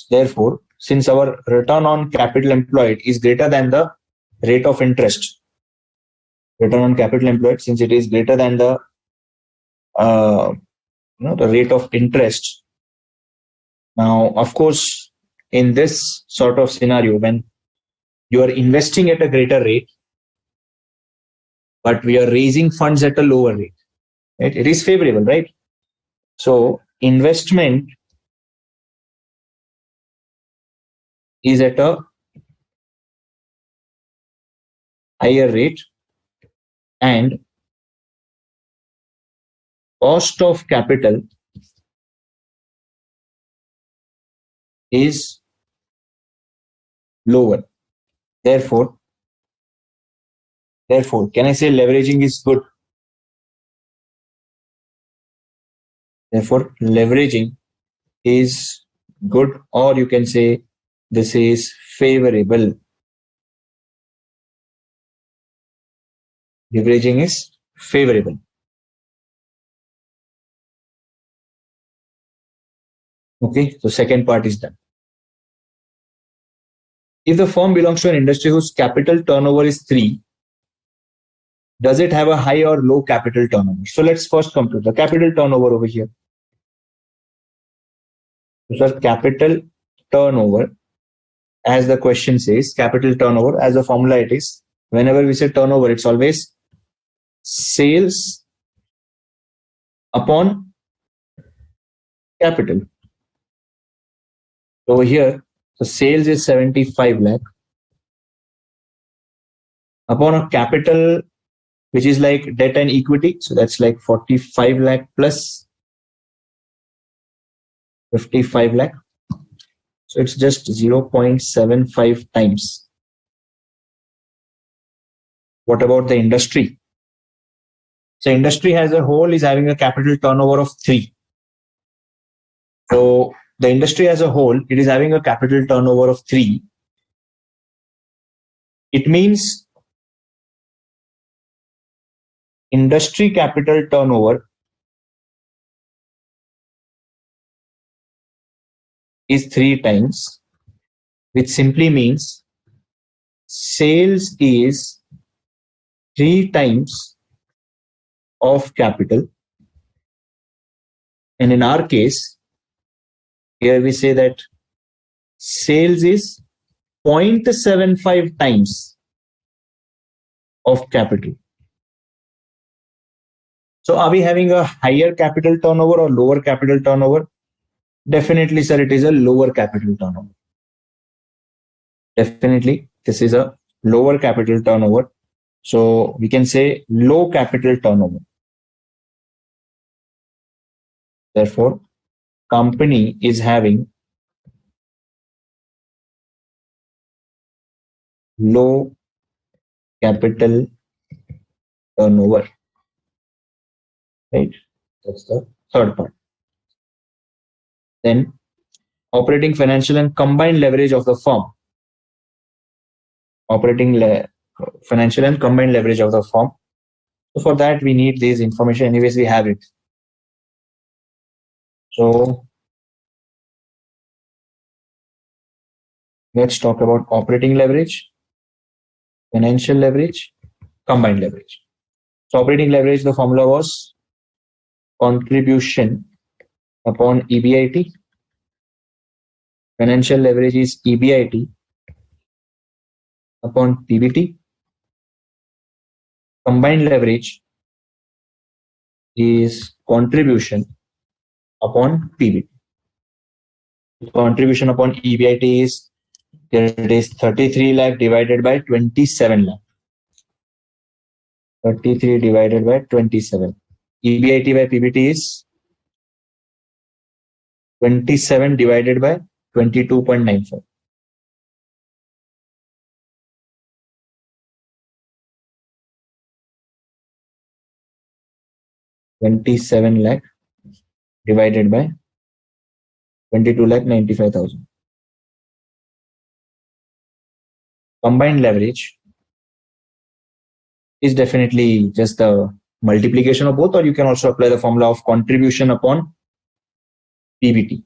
Therefore, since our return on capital employed is greater than the rate of interest, return on capital employed, since it is greater than uh, the rate of interest. Now, of course, in this sort of scenario, when you are investing at a greater rate, but we are raising funds at a lower rate, right? It is favorable, right? So investment is at a higher rate and cost of capital is lower. Therefore, can I say leveraging is good? Therefore, leveraging is good, or you can say this is favorable. Leveraging is favorable. Okay, so second part is done. If the firm belongs to an industry whose capital turnover is 3, does it have a high or low capital turnover? So let's first compute the capital turnover over here. So capital turnover, as the question says, capital turnover, as a formula it is, whenever we say turnover, it's always sales upon capital. Over here, the sales is 75 lakh upon a capital which is like debt and equity. So that's like 45 lakh plus 55 lakh. So it's just 0.75 times. What about the industry? So industry as a whole is having a capital turnover of 3. So the industry as a whole, it is having a capital turnover of 3. It means industry capital turnover is 3 times, which simply means sales is 3 times of capital. And in our case, here we say that sales is 0.75 times of capital. So are we having a higher capital turnover or lower capital turnover? Definitely, sir, it is a lower capital turnover. Definitely, this is a lower capital turnover. So we can say low capital turnover. Therefore, company is having low capital turnover. Right? That's the third part. Then operating financial and combined leverage of the firm. Financial and combined leverage of the firm. So for that, we need this information. Anyways, we have it. So let's talk about operating leverage, financial leverage, combined leverage. So operating leverage, the formula was contribution upon EBIT. Financial leverage is EBIT upon PBT. Combined leverage is contribution upon PBT. Contribution upon EBIT is, here it is 33 lakh divided by 27 lakh. 33 divided by 27. EBIT by PBT is 27 divided by 22.95. 27 lakh divided by 22 lakh 95,000. Combined leverage is definitely just the multiplication of both, or you can also apply the formula of contribution upon PBT.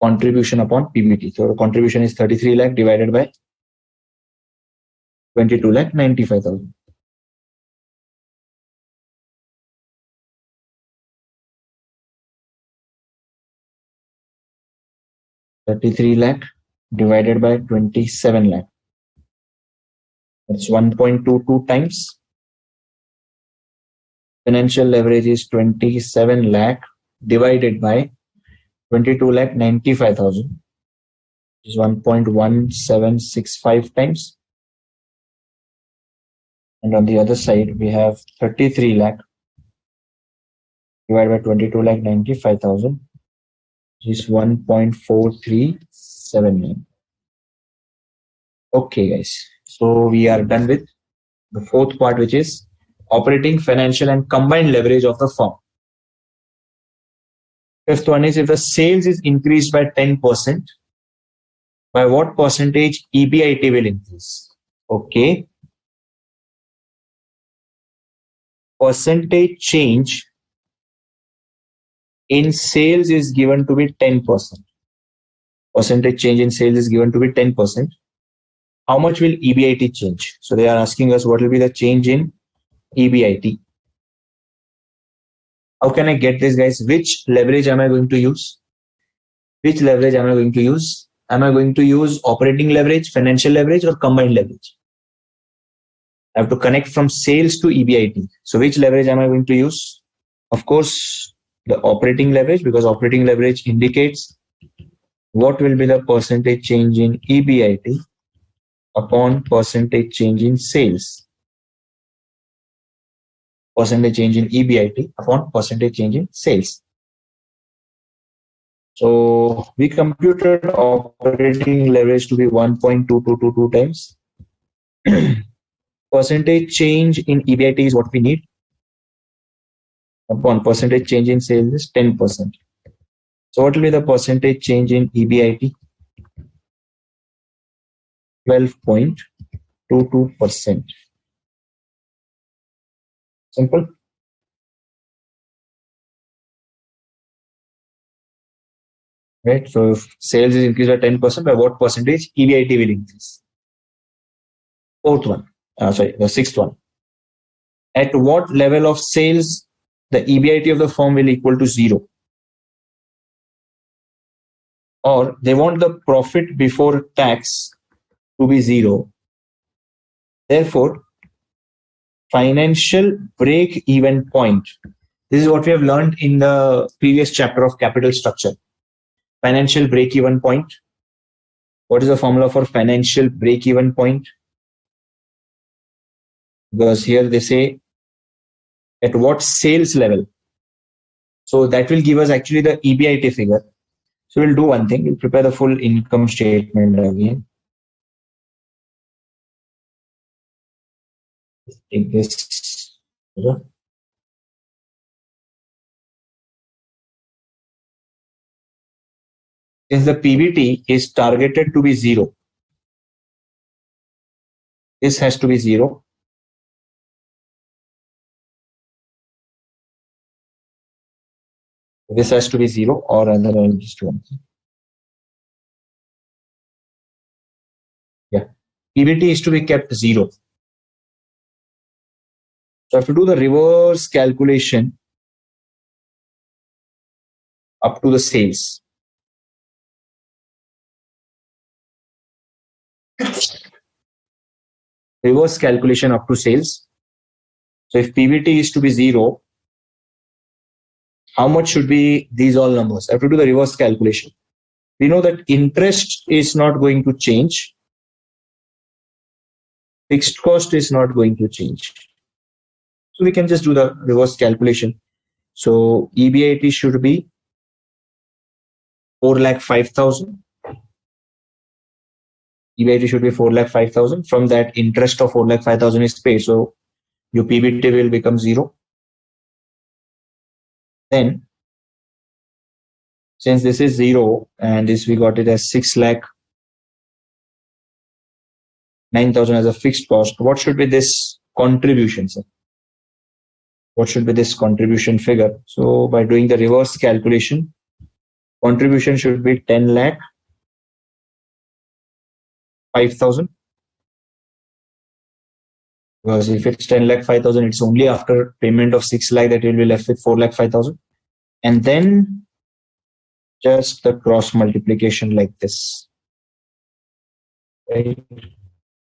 Contribution upon PBT. So the contribution is 33 lakh divided by 22 lakh 95,000. $33 lakh divided by 27 lakh. That's 1.22 times. Financial leverage is 27 lakh divided by 22 lakh 95,000, is 1.1765 times. And on the other side, we have 33 lakh divided by 22 lakh 95,000, is 1.4379. Okay, guys. So we are done with the fourth part, which is operating, financial, and combined leverage of the firm. Fifth one is if the sales is increased by 10%, by what percentage EBIT will increase? Okay. Percentage change in sales is given to be 10%. Percentage change in sales is given to be 10%. How much will EBIT change? So they are asking us what will be the change in EBIT. How can I get this, guys? Which leverage am I going to use? Which leverage am I going to use? Am I going to use operating leverage, financial leverage, or combined leverage? I have to connect from sales to EBIT. So which leverage am I going to use? Of course, the operating leverage, because operating leverage indicates what will be the percentage change in EBIT upon percentage change in sales. Percentage change in EBIT upon percentage change in sales. So we computed operating leverage to be 1.2222 times. Percentage change in EBIT is what we need. Upon percentage change in sales is 10%. So what will be the percentage change in EBIT? 12.22%. Simple. Right. So if sales is increased by 10%, by what percentage EBIT will increase? Fourth one. The sixth one. At what level of sales the EBIT of the firm will equal to 0? Or they want the profit before tax to be 0. Therefore, financial break-even point. This is what we have learned in the previous chapter of capital structure. Financial break-even point. What is the formula for financial break-even point? Because here they say at what sales level. So that will give us actually the EBIT figure. So we'll do one thing. We'll prepare the full income statement again. Take this. Since the PBT is targeted to be 0, this has to be 0. This has to be 0, or rather I'll just do one thing. Yeah, PBT is to be kept 0. So I have to do the reverse calculation up to the sales. Reverse calculation up to sales. So if PBT is to be 0, how much should be these all numbers? I have to do the reverse calculation. We know that interest is not going to change. Fixed cost is not going to change. So we can just do the reverse calculation. So EBIT should be 4,05,000. EBIT should be 4,05,000. From that, interest of 4,05,000 is paid. So your PBT will become 0. Then, since this is 0 and this we got it as 6,09,000 as a fixed cost, what should be this contribution, sir? What should be this contribution figure? So by doing the reverse calculation, contribution should be 10,05,000. Because if it's 10,05,000, it's only after payment of 6 lakh that you'll be left with 4,05,000. And then just the cross multiplication like this. Right?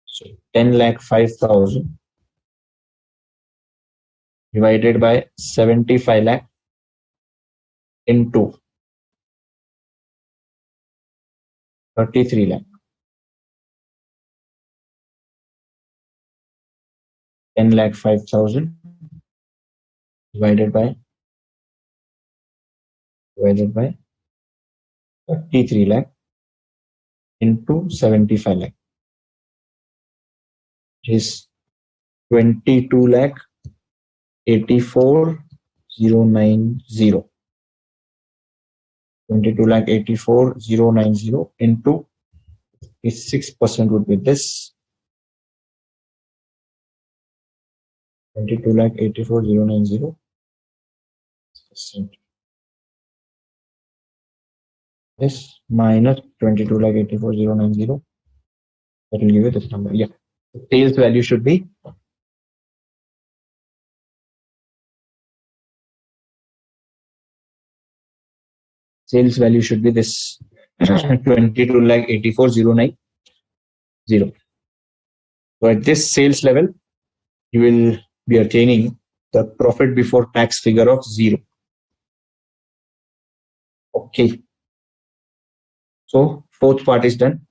So 10,05,000 divided by 75 lakh into 33 lakh. 10,05,000 divided by 33 lakh into 75 lakh, which is 22 lakh 22,84,090. 22,84,090 into 6% would be this. 22,84,090 percent. This minus 22,84,090. That will give you this number. Yeah. The sales value should be this 22,84,090. So at this sales level, you will be attaining the profit before tax figure of 0. Okay. So fourth part is done.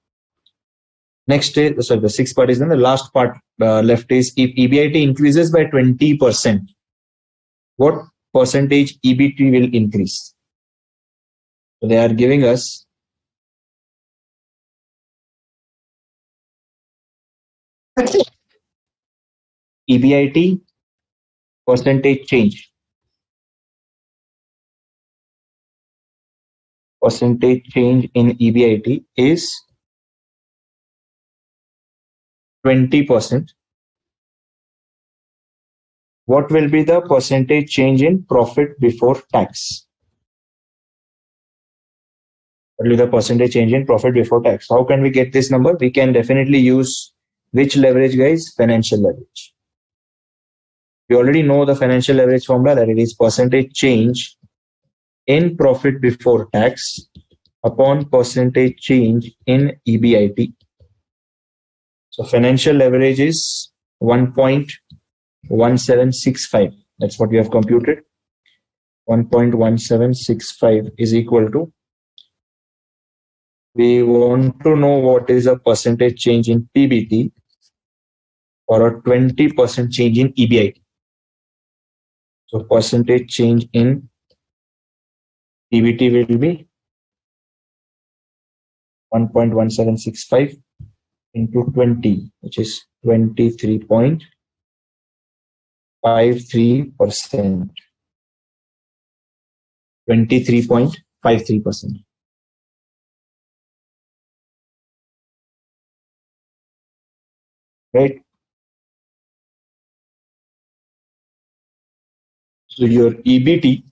Next is, sorry, the sixth part is done. The last part left is if EBIT increases by 20%, what percentage EBT will increase? So they are giving us EBIT percentage change. Percentage change in EBIT is 20%. What will be the percentage change in profit before tax? What will be the percentage change in profit before tax? How can we get this number? We can definitely use which leverage, guys? Financial leverage. We already know the financial leverage formula, that it is percentage change in profit before tax upon percentage change in EBIT. So financial leverage is 1.1765. That's what we have computed. 1.1765 is equal to, we want to know what is a percentage change in PBT or a 20% change in EBIT. So percentage change in PBT will be 1.1765 into 20, which is 23.53%. 23.53%. Right? So your EBT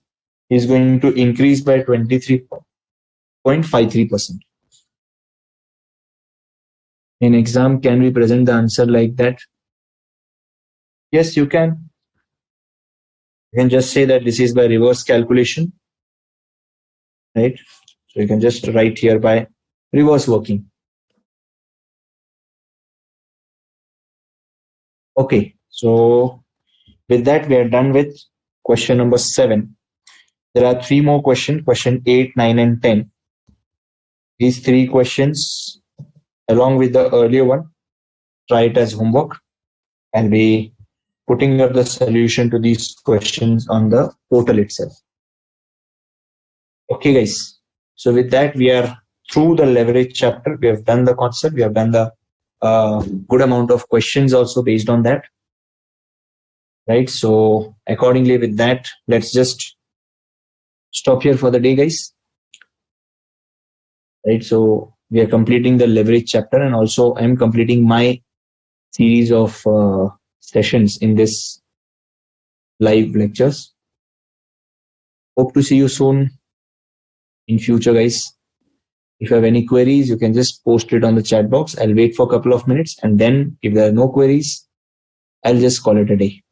is going to increase by 23.53%. In exam, can we present the answer like that? Yes, you can. You can just say that this is by reverse calculation, right? So you can just write here by reverse working. Okay, so with that, we are done with question number 7. There are 3 more questions, question 8, 9, and 10. These 3 questions, along with the earlier one, try it as homework. I'll be putting up the solution to these questions on the portal itself. Okay, guys. So with that, we are through the leverage chapter. We have done the concept. We have done the good amount of questions also based on that. Right. So accordingly with that, let's just stop here for the day, guys. Right. So we are completing the leverage chapter, and also I'm completing my series of sessions in this live lectures. Hope to see you soon in future, guys. If you have any queries, you can just post it on the chat box. I'll wait for a couple of minutes, and then if there are no queries, I'll just call it a day.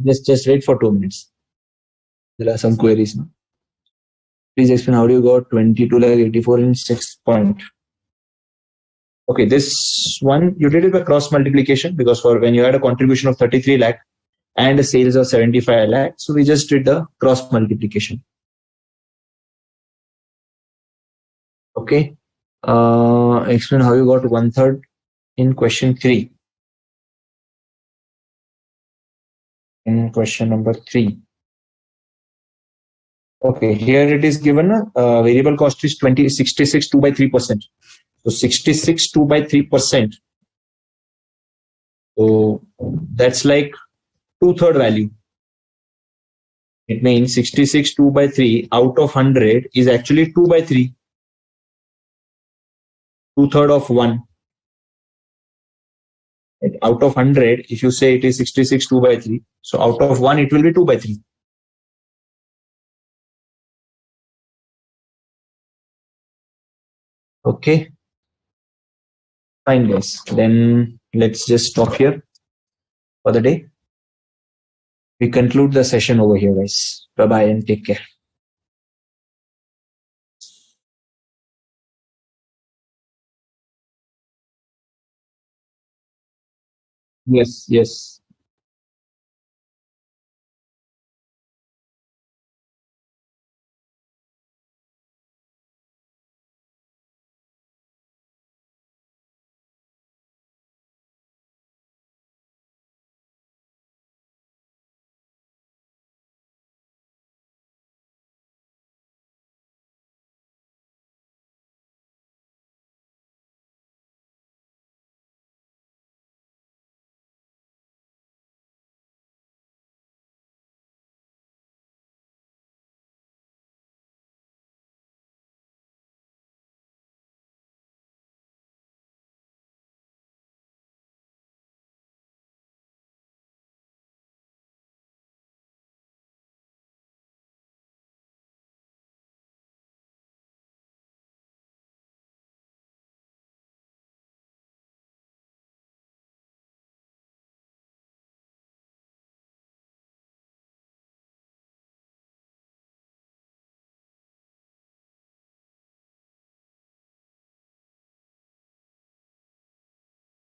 Just wait for 2 minutes. There are some queries now. Please explain how you got 22,84 in 6 point. Okay, this one you did it by cross multiplication, because for when you had a contribution of 33 lakh and a sales of 75 lakh, so we just did the cross multiplication. Okay, explain how you got 1/3 in question 3. In question number 3. Okay, here it is given variable cost is 66 2 by 3%. So 66 2 by 3%. So that's like two-third value. It means 66 2 by 3 out of 100 is actually 2 by 3, two-third of 1. Out of 100, if you say it is 66 2 by 3, so out of 1 it will be 2 by 3. Okay, fine guys. Then let's just stop here for the day. We conclude the session over here, guys. Bye bye and take care. Yes, yes.